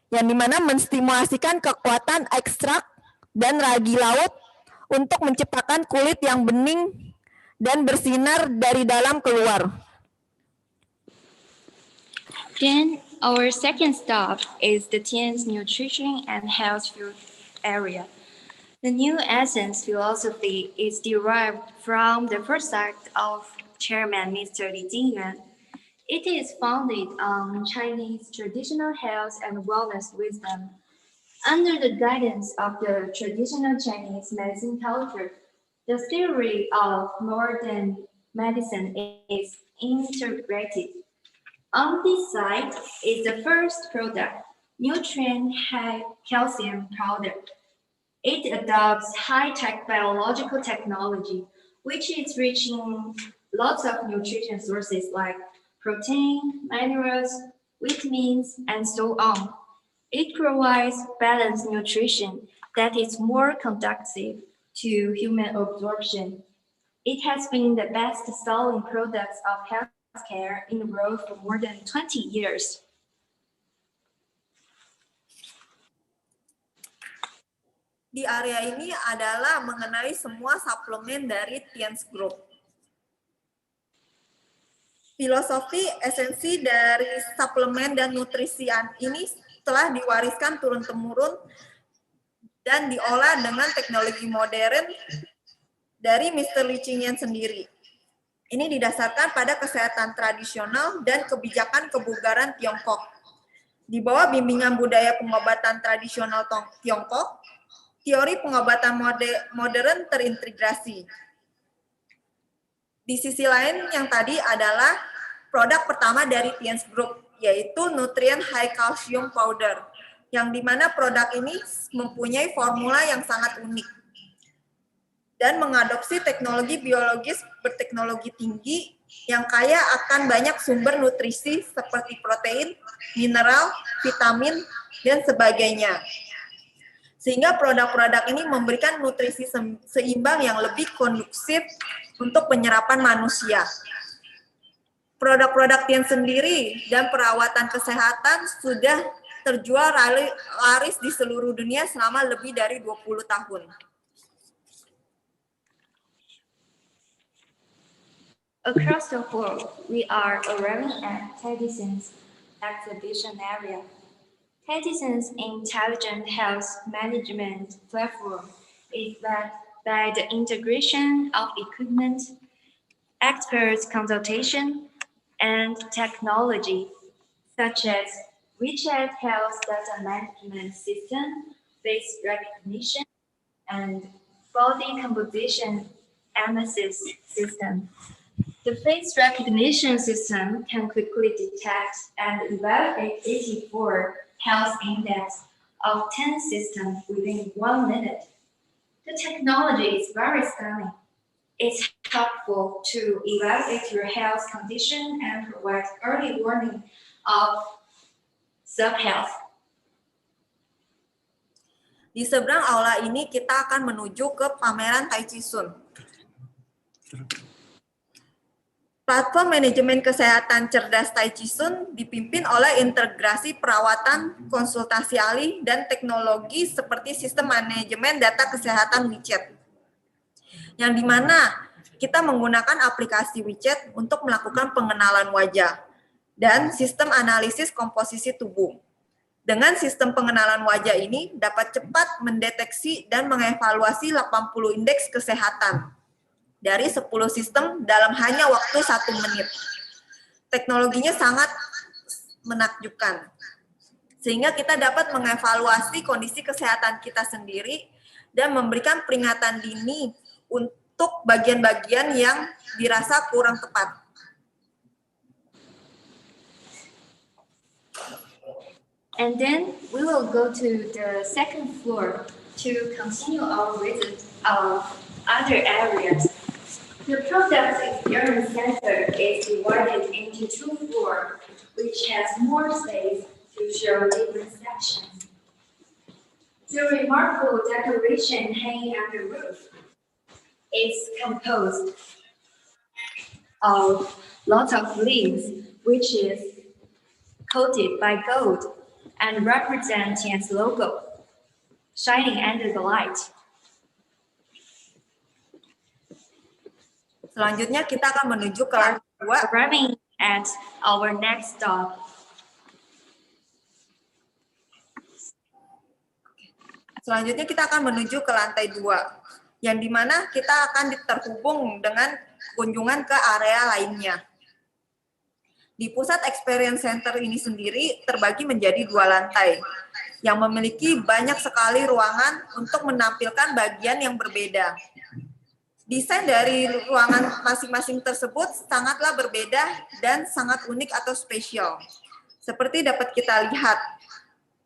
yang dimana menstimulasikan kekuatan ekstrak dan ragi laut untuk menciptakan kulit yang bening dan bersinar dari dalam keluar. Then our second stop is the Tian's Nutrition and Health Food area. The new essence philosophy is derived from the foresight of Chairman Mr. Li Jingyuan. It is founded on Chinese traditional health and wellness wisdom. Under the guidance of the traditional Chinese medicine culture, the theory of modern medicine is integrated. On this side is the first product, Nutrient High Calcium Powder. It adopts high-tech biological technology, which is rich in lots of nutrition sources like protein, minerals, vitamins, and so on. It provides balanced nutrition that is more conducive to human absorption. It has been the best-selling product of healthcare in the world for more than 20 years. Di area ini adalah mengenai semua suplemen dari Tian's Group. Filosofi esensi dari suplemen dan nutrisi ini telah diwariskan turun-temurun dan diolah dengan teknologi modern dari Mr. Li Jingyuan sendiri. Ini didasarkan pada kesehatan tradisional dan kebijakan kebugaran Tiongkok. Di bawah bimbingan budaya pengobatan tradisional Tiongkok, teori pengobatan modern terintegrasi. Di sisi lain yang tadi adalah produk pertama dari Tian's Group, yaitu Nutrient High Calcium Powder, yang dimana produk ini mempunyai formula yang sangat unik dan mengadopsi teknologi biologis berteknologi tinggi yang kaya akan banyak sumber nutrisi seperti protein, mineral, vitamin, dan sebagainya. Sehingga produk-produk ini memberikan nutrisi seimbang yang lebih kondusif untuk penyerapan manusia. Produk-produk Tian sendiri dan perawatan kesehatan sudah terjual laris di seluruh dunia selama lebih dari 20 tahun. Across the world, we are arriving at Tedison's exhibition area. Tedison's intelligent health management platform is led by the integration of equipment, expert consultation, and technology, such as WeChat Health Data Management System, face recognition, and body composition analysis system. The face recognition system can quickly detect and evaluate 84 health index of 10 systems within 1 minute. The technology is very stunning. It's helpful to evaluate your health condition and provide early warning of sub-health. Di seberang aula ini kita akan menuju ke pameran Tai Chi Sun. Platform manajemen kesehatan cerdas Tai Chi Sun dipimpin oleh integrasi perawatan, konsultasi ahli, dan teknologi seperti sistem manajemen data kesehatan WeChat. Yang dimana kita menggunakan aplikasi WeChat untuk melakukan pengenalan wajah dan sistem analisis komposisi tubuh. Dengan sistem pengenalan wajah ini dapat cepat mendeteksi dan mengevaluasi 80 indeks kesehatan dari 10 sistem dalam hanya waktu 1 menit. Teknologinya sangat menakjubkan. Sehingga kita dapat mengevaluasi kondisi kesehatan kita sendiri dan memberikan peringatan dini untuk bagian-bagian yang dirasa kurang tepat. And then we will go to the second floor to continue our visit of other areas. The Product Experience Center is divided into 2 floors, which has more space to show different sections. The remarkable decoration hanging on the roof is composed of lots of leaves, which is coated by gold and represents its logo, shining under the light. Selanjutnya kita akan menuju ke lantai 2. Arriving at our next stop. Selanjutnya kita akan menuju ke lantai 2, yang dimana kita akan terhubung dengan kunjungan ke area lainnya. Di pusat Experience Center ini sendiri terbagi menjadi 2 lantai, yang memiliki banyak sekali ruangan untuk menampilkan bagian yang berbeda. Desain dari ruangan masing-masing tersebut sangatlah berbeda dan sangat unik atau spesial. Seperti dapat kita lihat,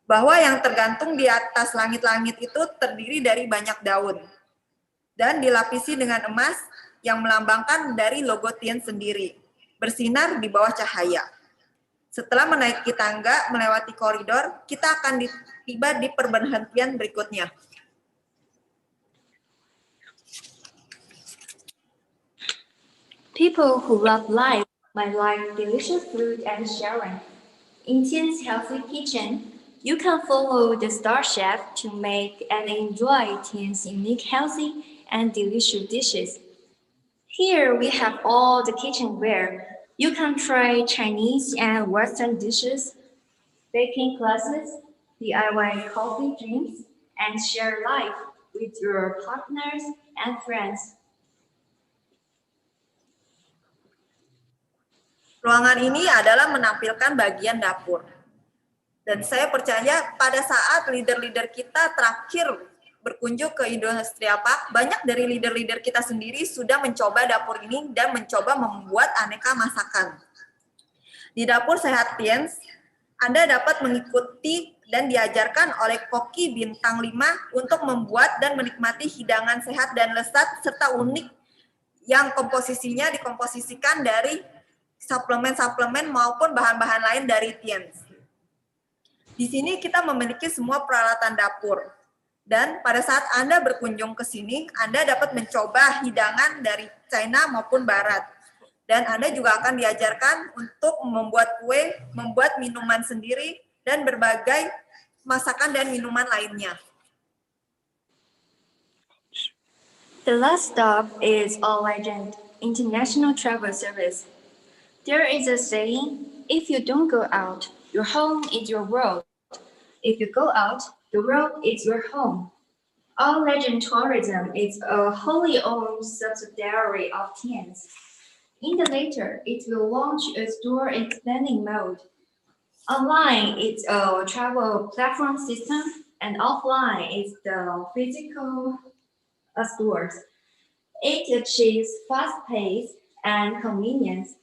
bahwa yang tergantung di atas langit-langit itu terdiri dari banyak daun, dan dilapisi dengan emas yang melambangkan dari logo Tiens sendiri, bersinar di bawah cahaya. Setelah menaiki tangga, melewati koridor, kita akan tiba di perberhentian berikutnya. People who love life might like delicious food and sharing. In Tien's Healthy Kitchen, you can follow the star chef to make and enjoy Tien's unique healthy and delicious dishes. Here we have all the kitchenware. You can try Chinese and Western dishes, baking classes, DIY coffee drinks, and share life with your partners and friends. Ruangan ini adalah menampilkan bagian dapur. Dan saya percaya pada saat leader-leader kita terakhir berkunjung ke Industrial Park, banyak dari leader-leader kita sendiri sudah mencoba dapur ini dan mencoba membuat aneka masakan. Di dapur Sehat Tiens, Anda dapat mengikuti dan diajarkan oleh koki bintang 5 untuk membuat dan menikmati hidangan sehat dan lezat serta unik yang komposisinya dikomposisikan dari suplemen-suplemen maupun bahan-bahan lain dari Tiens. Di sini kita memiliki semua peralatan dapur. Dan pada saat Anda berkunjung ke sini, Anda dapat mencoba hidangan dari China maupun Barat. Dan Anda juga akan diajarkan untuk membuat kue, membuat minuman sendiri, dan berbagai masakan dan minuman lainnya. The last stop is Allegiant International Travel Service. There is a saying, if you don't go out, your home is your world. If you go out, the world is your home. Allegiant Tourism is a wholly owned subsidiary of Tiens. In the later, it will launch a store expanding mode. Online, it's a travel platform system, and offline is the physical stores. It achieves fast pace and convenience.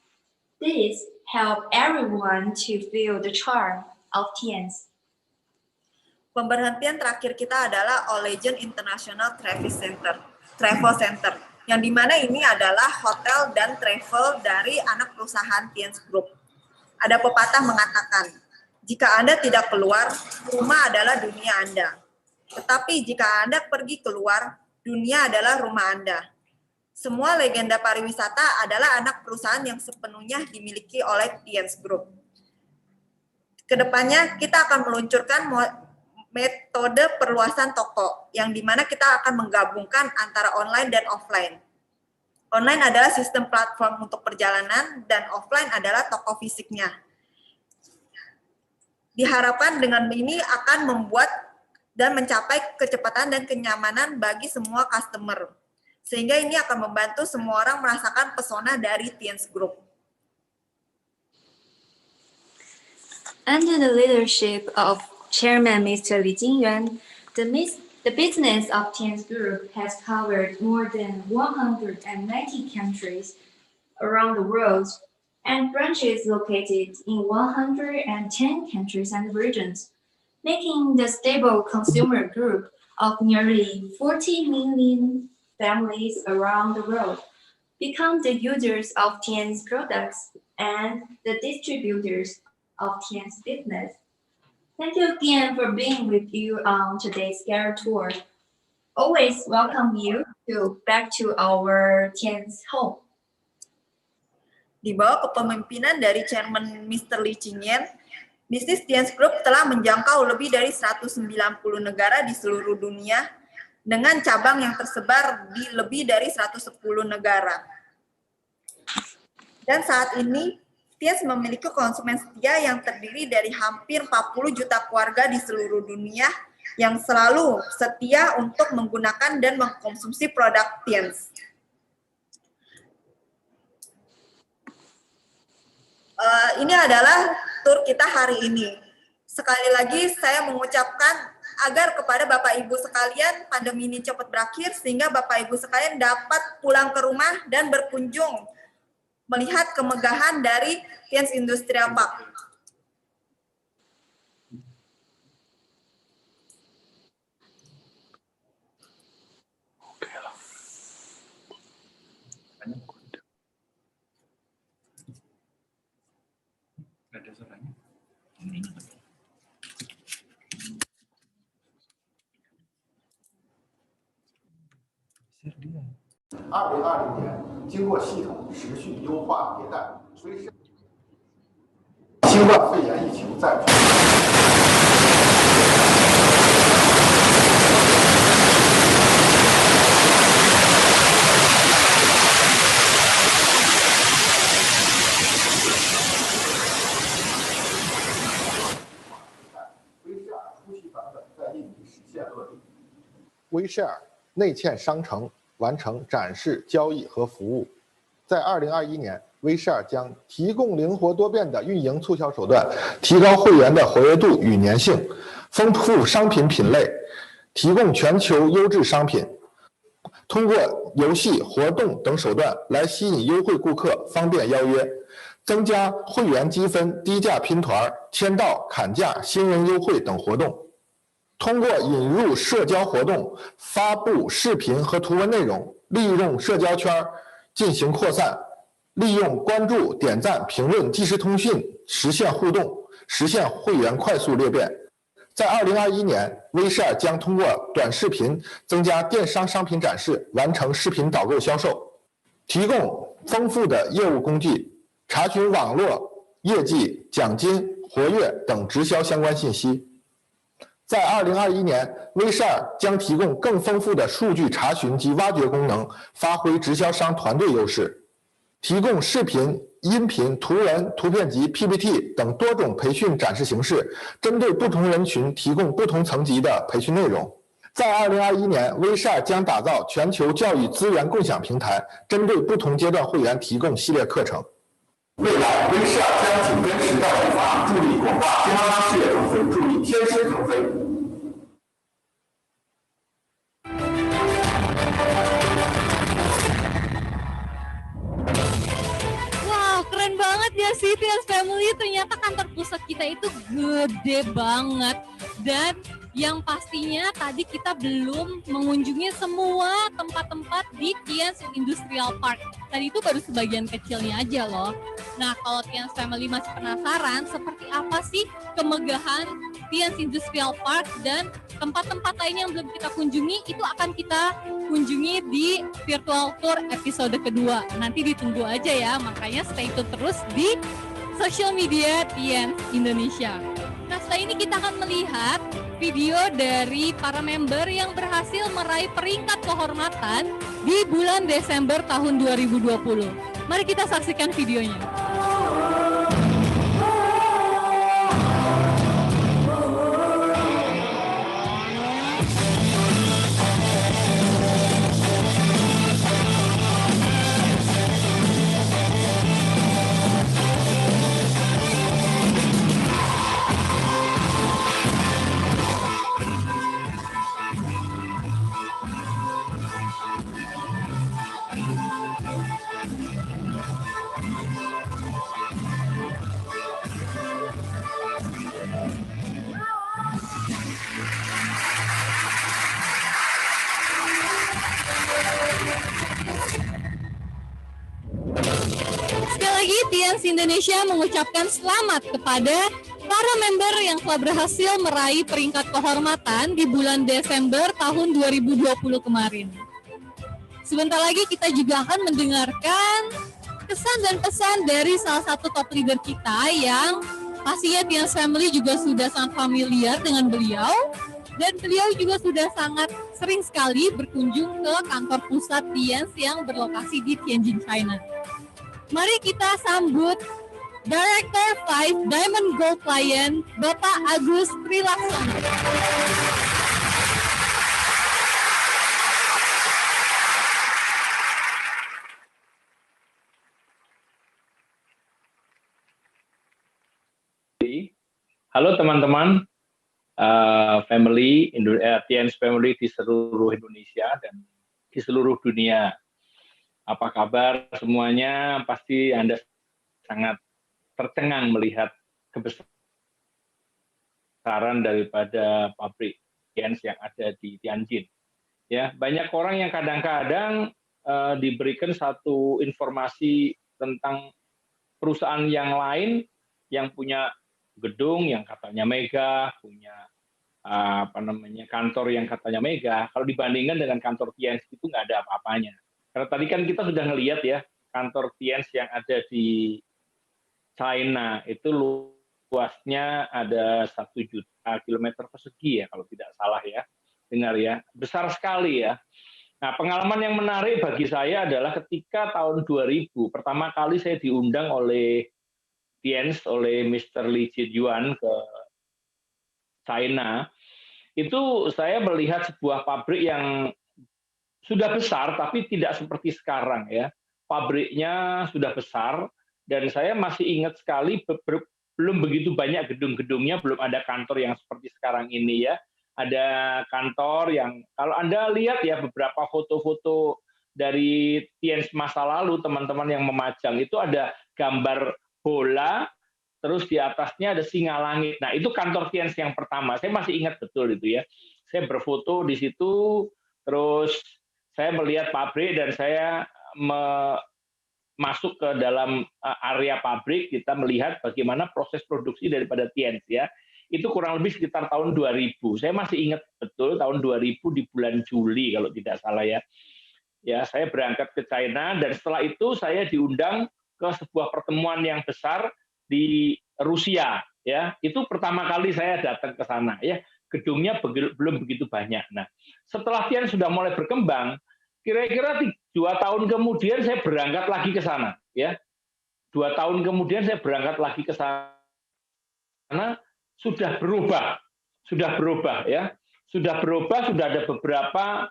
This helps everyone to feel the charm of Tiens. Pemberhentian terakhir kita adalah Allegiant International Travel Center, yang dimana ini adalah hotel dan travel dari anak perusahaan Tien's Group. Ada pepatah mengatakan, jika Anda tidak keluar, rumah adalah dunia Anda. Tetapi jika Anda pergi keluar, dunia adalah rumah Anda. Semua legenda pariwisata adalah anak perusahaan yang sepenuhnya dimiliki oleh Tien's Group. Kedepannya kita akan meluncurkan metode perluasan toko, yang dimana kita akan menggabungkan antara online dan offline. Online adalah sistem platform untuk perjalanan, dan offline adalah toko fisiknya. Diharapkan dengan ini akan membuat dan mencapai kecepatan dan kenyamanan bagi semua customer. Sehingga ini akan membantu semua orang merasakan pesona dari Tien's Group. Under the leadership of Chairman Mr. Li Jingyuan, the business of Tien's Group has covered more than 190 countries around the world and branches located in 110 countries and regions, making the stable consumer group of nearly 40 million families around the world become the users of Tien's products and the distributors of Tien's business. Thank you again for being with you on today's Garrett Tour. Always welcome you back to our Tien's home. Di bawah kepemimpinan dari Chairman Mr. Li Jingyuan, bisnis Tien's Group telah menjangkau lebih dari 190 negara di seluruh dunia dengan cabang yang tersebar di lebih dari 110 negara. Dan saat ini, Tien's memiliki konsumen setia yang terdiri dari hampir 40 juta keluarga di seluruh dunia yang selalu setia untuk menggunakan dan mengkonsumsi produk Tien's. Ini adalah tur kita hari ini. Sekali lagi saya mengucapkan agar kepada Bapak Ibu sekalian pandemi ini cepat berakhir sehingga Bapak Ibu sekalian dapat pulang ke rumah dan berkunjung melihat kemegahan dari Tien's Industrial Park.2020年，经过系统持续优化迭代，新冠肺炎疫情在WeShare内嵌商城完成展示、交易和服务。在2021年，WeShare将提供灵活多变的运营促销手段，提高会员的活跃度与粘性，丰富商品品类，提供全球优质商品。通过游戏、活动等手段来吸引优惠顾客，方便邀约，增加会员积分、低价拼团、签到、砍价、新人优惠等活动。通过引入社交活动，发布视频和图文内容，利用社交圈进行扩散，利用关注、点赞、评论、即时通讯实现互动，实现会员快速裂变。在2021年，WeShare将通过短视频增加电商商品展示，完成视频导购销售，提供丰富的业务工具，查询网络业绩、奖金、活跃等直销相关信息。在2021年 ，WeShare 将提供更丰富的数据查询及挖掘功能，发挥直销商团队优势，提供视频、音频、图文、图片集、PPT 等多种培训展示形式，针对不同人群提供不同层级的培训内容。在2021年 ，WeShare 将打造全球教育资源共享平台，针对不同阶段会员提供系列课程。未来 ，WeShare 将紧跟时代步伐，助力广大中央事业腾飞，助力天师腾飞。Wow, keren banget ya sih Tien's Family. Ternyata kantor pusat kita itu gede banget. Dan yang pastinya tadi kita belum mengunjungi semua tempat-tempat di Tian's Industrial Park. Tadi itu baru sebagian kecilnya aja loh. Nah, kalau Tian's Family masih penasaran seperti apa sih kemegahan Tian's Industrial Park dan tempat-tempat lain yang belum kita kunjungi, itu akan kita kunjungi di virtual tour episode kedua. Nanti ditunggu aja ya, makanya stay tune terus di social media Tian's Indonesia. Nah, setelah ini kita akan melihat video dari para member yang berhasil meraih peringkat kehormatan di bulan Desember tahun 2020. Mari kita saksikan videonya. Sekali lagi, Tian's Indonesia mengucapkan selamat kepada para member yang telah berhasil meraih peringkat kehormatan di bulan Desember tahun 2020 kemarin. Sebentar lagi kita juga akan mendengarkan kesan dan pesan dari salah satu top leader kita yang pastinya Tian's Family juga sudah sangat familiar dengan beliau. Dan beliau juga sudah sangat sering sekali berkunjung ke kantor pusat Tian's yang berlokasi di Tianjin, China. Mari kita sambut Director 5 Diamond Gold Client, Bapak Agus Prilaksono. Halo teman-teman, Tian's Family di seluruh Indonesia dan di seluruh dunia. Apa kabar semuanya? Pasti Anda sangat tercengang melihat kebesaran daripada pabrik Tian's yang ada di Tianjin. Ya, banyak orang yang kadang-kadang diberikan satu informasi tentang perusahaan yang lain yang punya gedung yang katanya megah, punya kantor yang katanya megah. Kalau dibandingkan dengan kantor Tian's itu nggak ada apa-apanya. Karena tadi kan kita sudah ngelihat ya, kantor Tian's yang ada di China itu luasnya ada 1 juta kilometer persegi ya, kalau tidak salah ya. Dengar ya, besar sekali ya. Nah, pengalaman yang menarik bagi saya adalah ketika tahun 2000, pertama kali saya diundang oleh Tian's, oleh Mr. Li Ziyuan ke China, itu saya melihat sebuah pabrik yang sudah besar, tapi tidak seperti sekarang ya. Pabriknya sudah besar, dan saya masih ingat sekali belum begitu banyak gedung-gedungnya, belum ada kantor yang seperti sekarang ini ya. Ada kantor yang, kalau Anda lihat ya beberapa foto-foto dari Tian's masa lalu, teman-teman yang memajang, itu ada gambar bola, terus di atasnya ada singa langit. Nah, itu kantor Tian's yang pertama. Saya masih ingat betul itu ya. Saya berfoto di situ, terus saya melihat pabrik dan saya masuk ke dalam area pabrik, kita melihat bagaimana proses produksi daripada Tian's ya. Itu kurang lebih sekitar tahun 2000. Saya masih ingat betul tahun 2000 di bulan Juli kalau tidak salah ya. Ya, saya berangkat ke China dan setelah itu saya diundang ke sebuah pertemuan yang besar di Rusia ya. Itu pertama kali saya datang ke sana ya. Gedungnya belum begitu banyak. Nah, setelah Tian's sudah mulai berkembang, kira-kira 2 tahun kemudian saya berangkat lagi ke sana ya. 2 tahun kemudian saya berangkat lagi ke sana, sudah berubah ya. Sudah berubah, sudah ada beberapa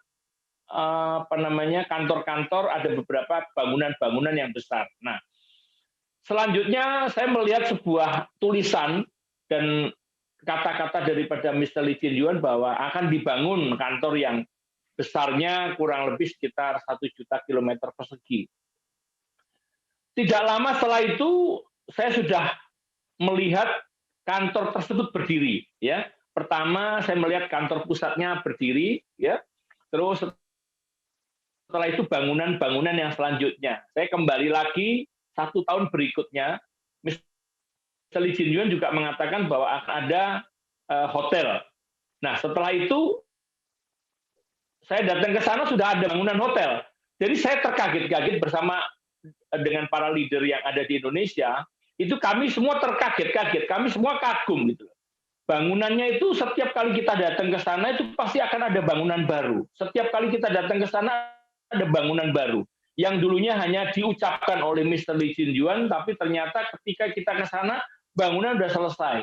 kantor-kantor, ada beberapa bangunan-bangunan yang besar. Nah, selanjutnya saya melihat sebuah tulisan dan kata-kata daripada Mr. Li Ziyuan bahwa akan dibangun kantor yang besarnya kurang lebih sekitar 1 juta kilometer persegi. Tidak lama setelah itu saya sudah melihat kantor tersebut berdiri ya. Pertama, saya melihat kantor pusatnya berdiri, ya. Terus setelah itu bangunan-bangunan yang selanjutnya. Saya kembali lagi 1 tahun berikutnya, Mr. Lee Jin-yuan juga mengatakan bahwa akan ada hotel. Nah, setelah itu saya datang ke sana sudah ada bangunan hotel. Jadi saya terkaget-kaget bersama dengan para leader yang ada di Indonesia. Itu kami semua terkaget-kaget, kami semua kagum gitu. Bangunannya itu setiap kali kita datang ke sana itu pasti akan ada bangunan baru. Setiap kali kita datang ke sana ada bangunan baru. Yang dulunya hanya diucapkan oleh Mr. Lee Jin-yuan, tapi ternyata ketika kita ke sana bangunan sudah selesai.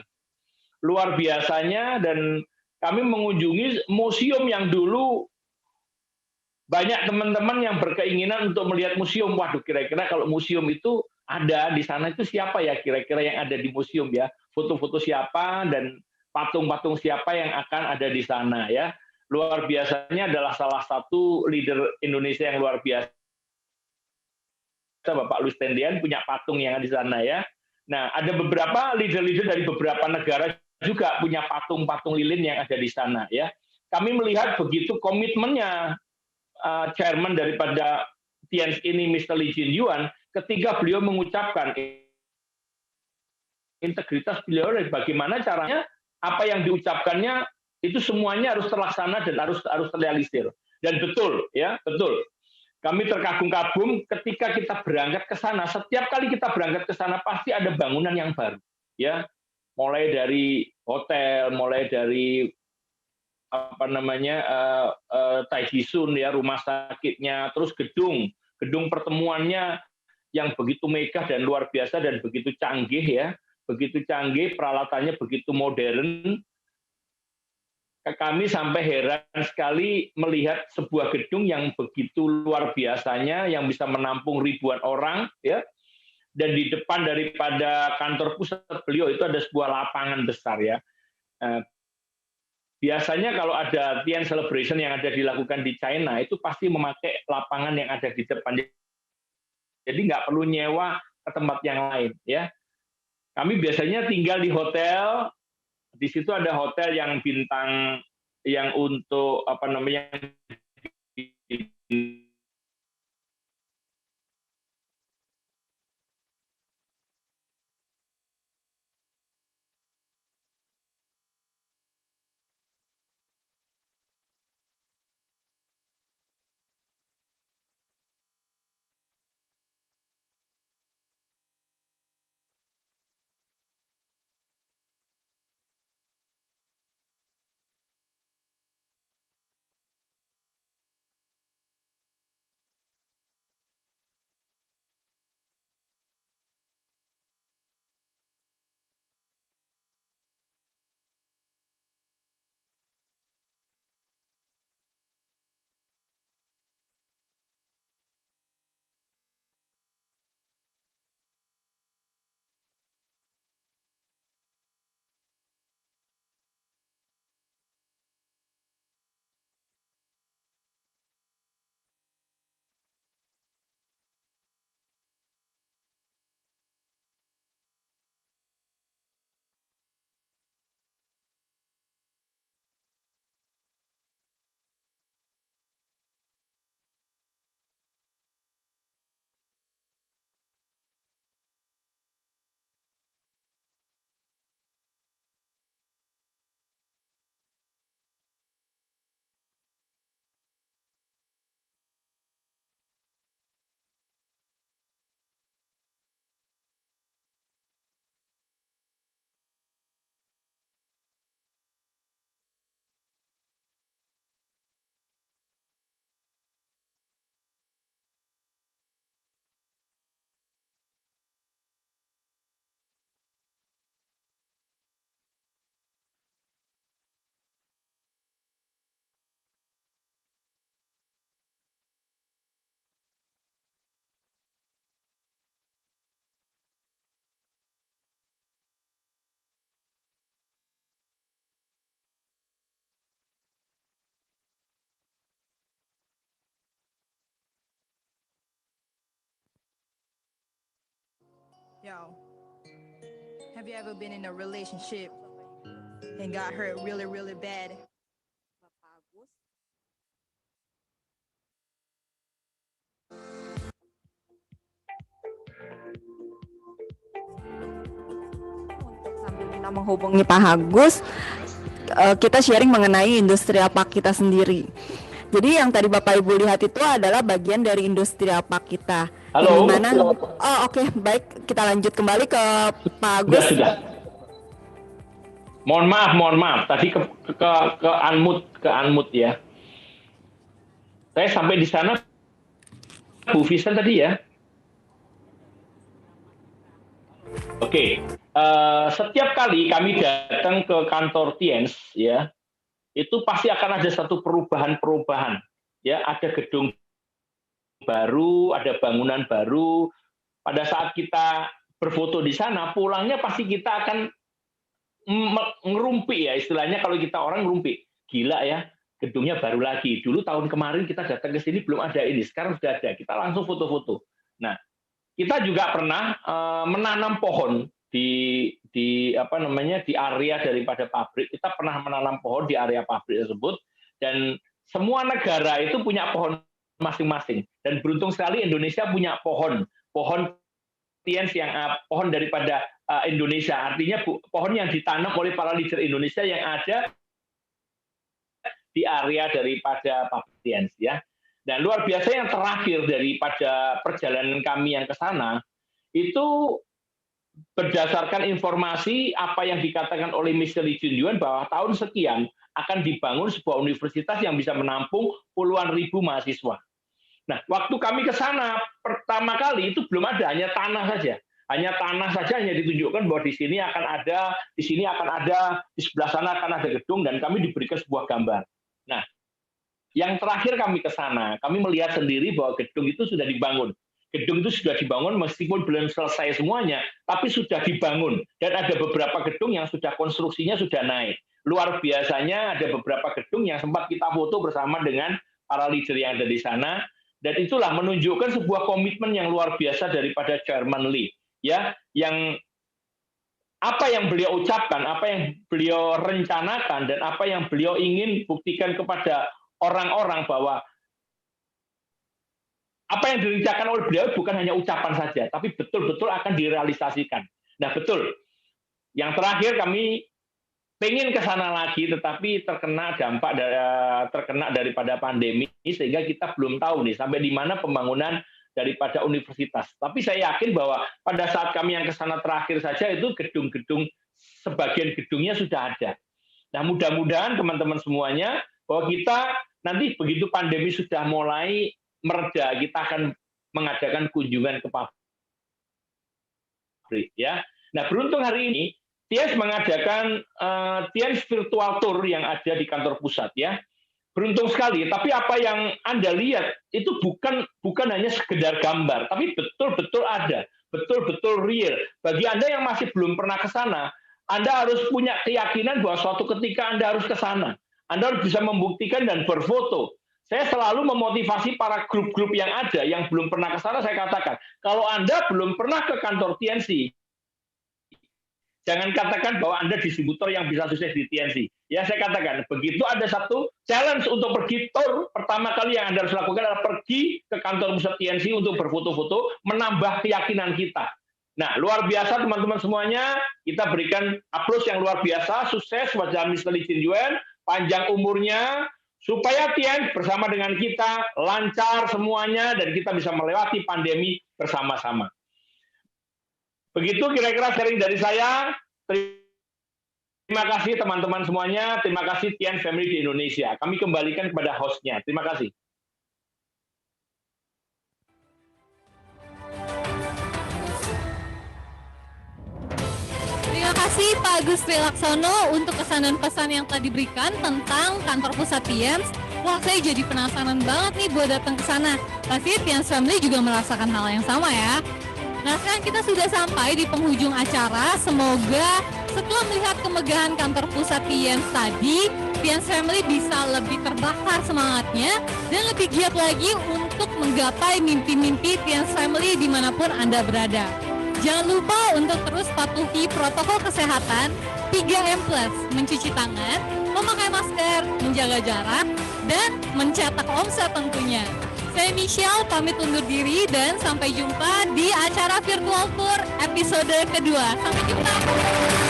Luar biasanya, dan kami mengunjungi museum yang dulu banyak teman-teman yang berkeinginan untuk melihat museum. Waduh, kira-kira kalau museum itu ada di sana itu siapa ya kira-kira yang ada di museum ya? Foto-foto siapa dan patung-patung siapa yang akan ada di sana ya? Luar biasanya adalah salah satu leader Indonesia yang luar biasa, Bapak Louis Tendian, punya patung yang ada di sana ya. Nah, ada beberapa leader-leader dari beberapa negara juga punya patung-patung lilin yang ada di sana ya. Kami melihat begitu komitmennya chairman daripada Tianz ini, Mr. Lee Jin-yuan, ketika beliau mengucapkan integritas beliau dan bagaimana caranya apa yang diucapkannya itu semuanya harus terlaksana dan harus terrealisir. Dan betul ya, betul. Kami terkagum-kagum ketika kita berangkat ke sana. Setiap kali kita berangkat ke sana pasti ada bangunan yang baru, ya. Mulai dari hotel, mulai dari apa namanya Taijisun ya, rumah sakitnya, terus gedung pertemuannya yang begitu megah dan luar biasa dan begitu canggih ya, begitu canggih, peralatannya begitu modern. Kami sampai heran sekali melihat sebuah gedung yang begitu luar biasanya, yang bisa menampung ribuan orang ya. Dan di depan daripada kantor pusat beliau itu ada sebuah lapangan besar ya. Biasanya kalau ada Tianz Celebration yang ada dilakukan di China itu pasti memakai lapangan yang ada di depan. Jadi nggak perlu nyewa ke tempat yang lain ya. Kami biasanya tinggal di hotel. Di situ ada hotel yang bintang yang untuk apa namanya Yo, have you ever been in a relationship and got hurt really, really bad. Sambil kita menghubungi Pak Agus, kita sharing mengenai industri apak kita sendiri. Jadi yang tadi Bapak Ibu lihat itu adalah bagian dari industri apak kita. Halo. Oke, baik, kita lanjut kembali ke Pak Agus. Sudah. Mohon maaf. Tadi ke unmute ya. Saya sampai di sana, Bu Vincent tadi ya. Oke. Setiap kali kami datang ke kantor Tiens ya, itu pasti akan ada satu perubahan ya, ada gedung baru, ada bangunan baru. Pada saat kita berfoto di sana, pulangnya pasti kita akan ngerumpi ya, istilahnya kalau kita orang ngerumpi. Gila ya, gedungnya baru lagi. Dulu tahun kemarin kita datang ke sini belum ada ini, sekarang sudah ada. Kita langsung foto-foto. Nah, kita juga pernah menanam pohon di area daripada pabrik. Kita pernah menanam pohon di area pabrik tersebut, dan semua negara itu punya pohon masing-masing. Dan beruntung sekali Indonesia punya pohon Tiens yang pohon daripada Indonesia. Artinya pohon yang ditanam oleh para leader Indonesia yang ada di area daripada pabrik Tiens ya. Dan luar biasa yang terakhir daripada perjalanan kami yang ke sana itu, berdasarkan informasi apa yang dikatakan oleh Mr. Lee Jun-yuan bahwa tahun sekian akan dibangun sebuah universitas yang bisa menampung puluhan ribu mahasiswa. Nah, waktu kami ke sana pertama kali itu belum ada, hanya tanah saja. Hanya ditunjukkan bahwa di sini akan ada, di sebelah sana akan ada gedung, dan kami diberikan sebuah gambar. Nah, yang terakhir kami ke sana, kami melihat sendiri bahwa gedung itu sudah dibangun. Gedung itu sudah dibangun meskipun belum selesai semuanya, tapi sudah dibangun. Dan ada beberapa gedung yang sudah konstruksinya sudah naik. Luar biasanya ada beberapa gedung yang sempat kita foto bersama dengan para leader yang ada di sana. Dan itulah menunjukkan sebuah komitmen yang luar biasa daripada Chairman Lee. Ya, yang apa yang beliau ucapkan, apa yang beliau rencanakan, dan apa yang beliau ingin buktikan kepada orang-orang bahwa apa yang direncanakan oleh beliau bukan hanya ucapan saja, tapi betul-betul akan direalisasikan. Nah, betul. Yang terakhir kami pengen ke sana lagi, tetapi terkena dampak daripada pandemi, sehingga kita belum tahu nih sampai di mana pembangunan daripada universitas. Tapi saya yakin bahwa pada saat kami yang ke sana terakhir saja itu gedung-gedung, sebagian gedungnya sudah ada. Nah, mudah-mudahan teman-teman semuanya bahwa kita nanti begitu pandemi sudah mulai mereda, kita akan mengadakan kunjungan ke pabrik ya. Nah, beruntung hari ini Tiens mengadakan Tiens virtual tour yang ada di kantor pusat ya. Beruntung sekali, tapi apa yang Anda lihat itu bukan hanya sekedar gambar, tapi betul-betul ada, betul-betul real. Bagi Anda yang masih belum pernah ke sana, Anda harus punya keyakinan bahwa suatu ketika Anda harus ke sana. Anda harus bisa membuktikan dan berfoto. Saya selalu memotivasi para grup-grup yang ada, yang belum pernah ke sana, saya katakan, kalau Anda belum pernah ke kantor TNC, jangan katakan bahwa Anda distributor yang bisa sukses di TNC. Ya, saya katakan, begitu ada satu challenge untuk pergi tour, pertama kali yang Anda harus lakukan adalah pergi ke kantor pusat TNC untuk berfoto-foto, menambah keyakinan kita. Nah, luar biasa teman-teman semuanya, kita berikan aplaus yang luar biasa, sukses wajah Mr. Lee Jun-yuan, panjang umurnya, supaya Tiens bersama dengan kita lancar semuanya dan kita bisa melewati pandemi bersama-sama. Begitu kira-kira sharing dari saya. Terima kasih teman-teman semuanya. Terima kasih Tiens Family di Indonesia. Kami kembalikan kepada hostnya. Terima kasih. Terima kasih Pak Agus Trilaksono untuk kesan dan pesan yang telah diberikan tentang kantor pusat Tiens. Wah, saya jadi penasaran banget nih buat datang ke sana. Pasti Tiens Family juga merasakan hal yang sama ya. Nah, sekarang kita sudah sampai di penghujung acara. Semoga setelah melihat kemegahan kantor pusat Tiens tadi, Tiens Family bisa lebih terbakar semangatnya dan lebih giat lagi untuk menggapai mimpi-mimpi Tiens Family dimanapun Anda berada. Jangan lupa untuk terus patuhi protokol kesehatan 3M+, mencuci tangan, memakai masker, menjaga jarak, dan mencetak omset tentunya. Saya Michelle pamit undur diri dan sampai jumpa di acara Virtual Tour episode kedua. Sampai jumpa.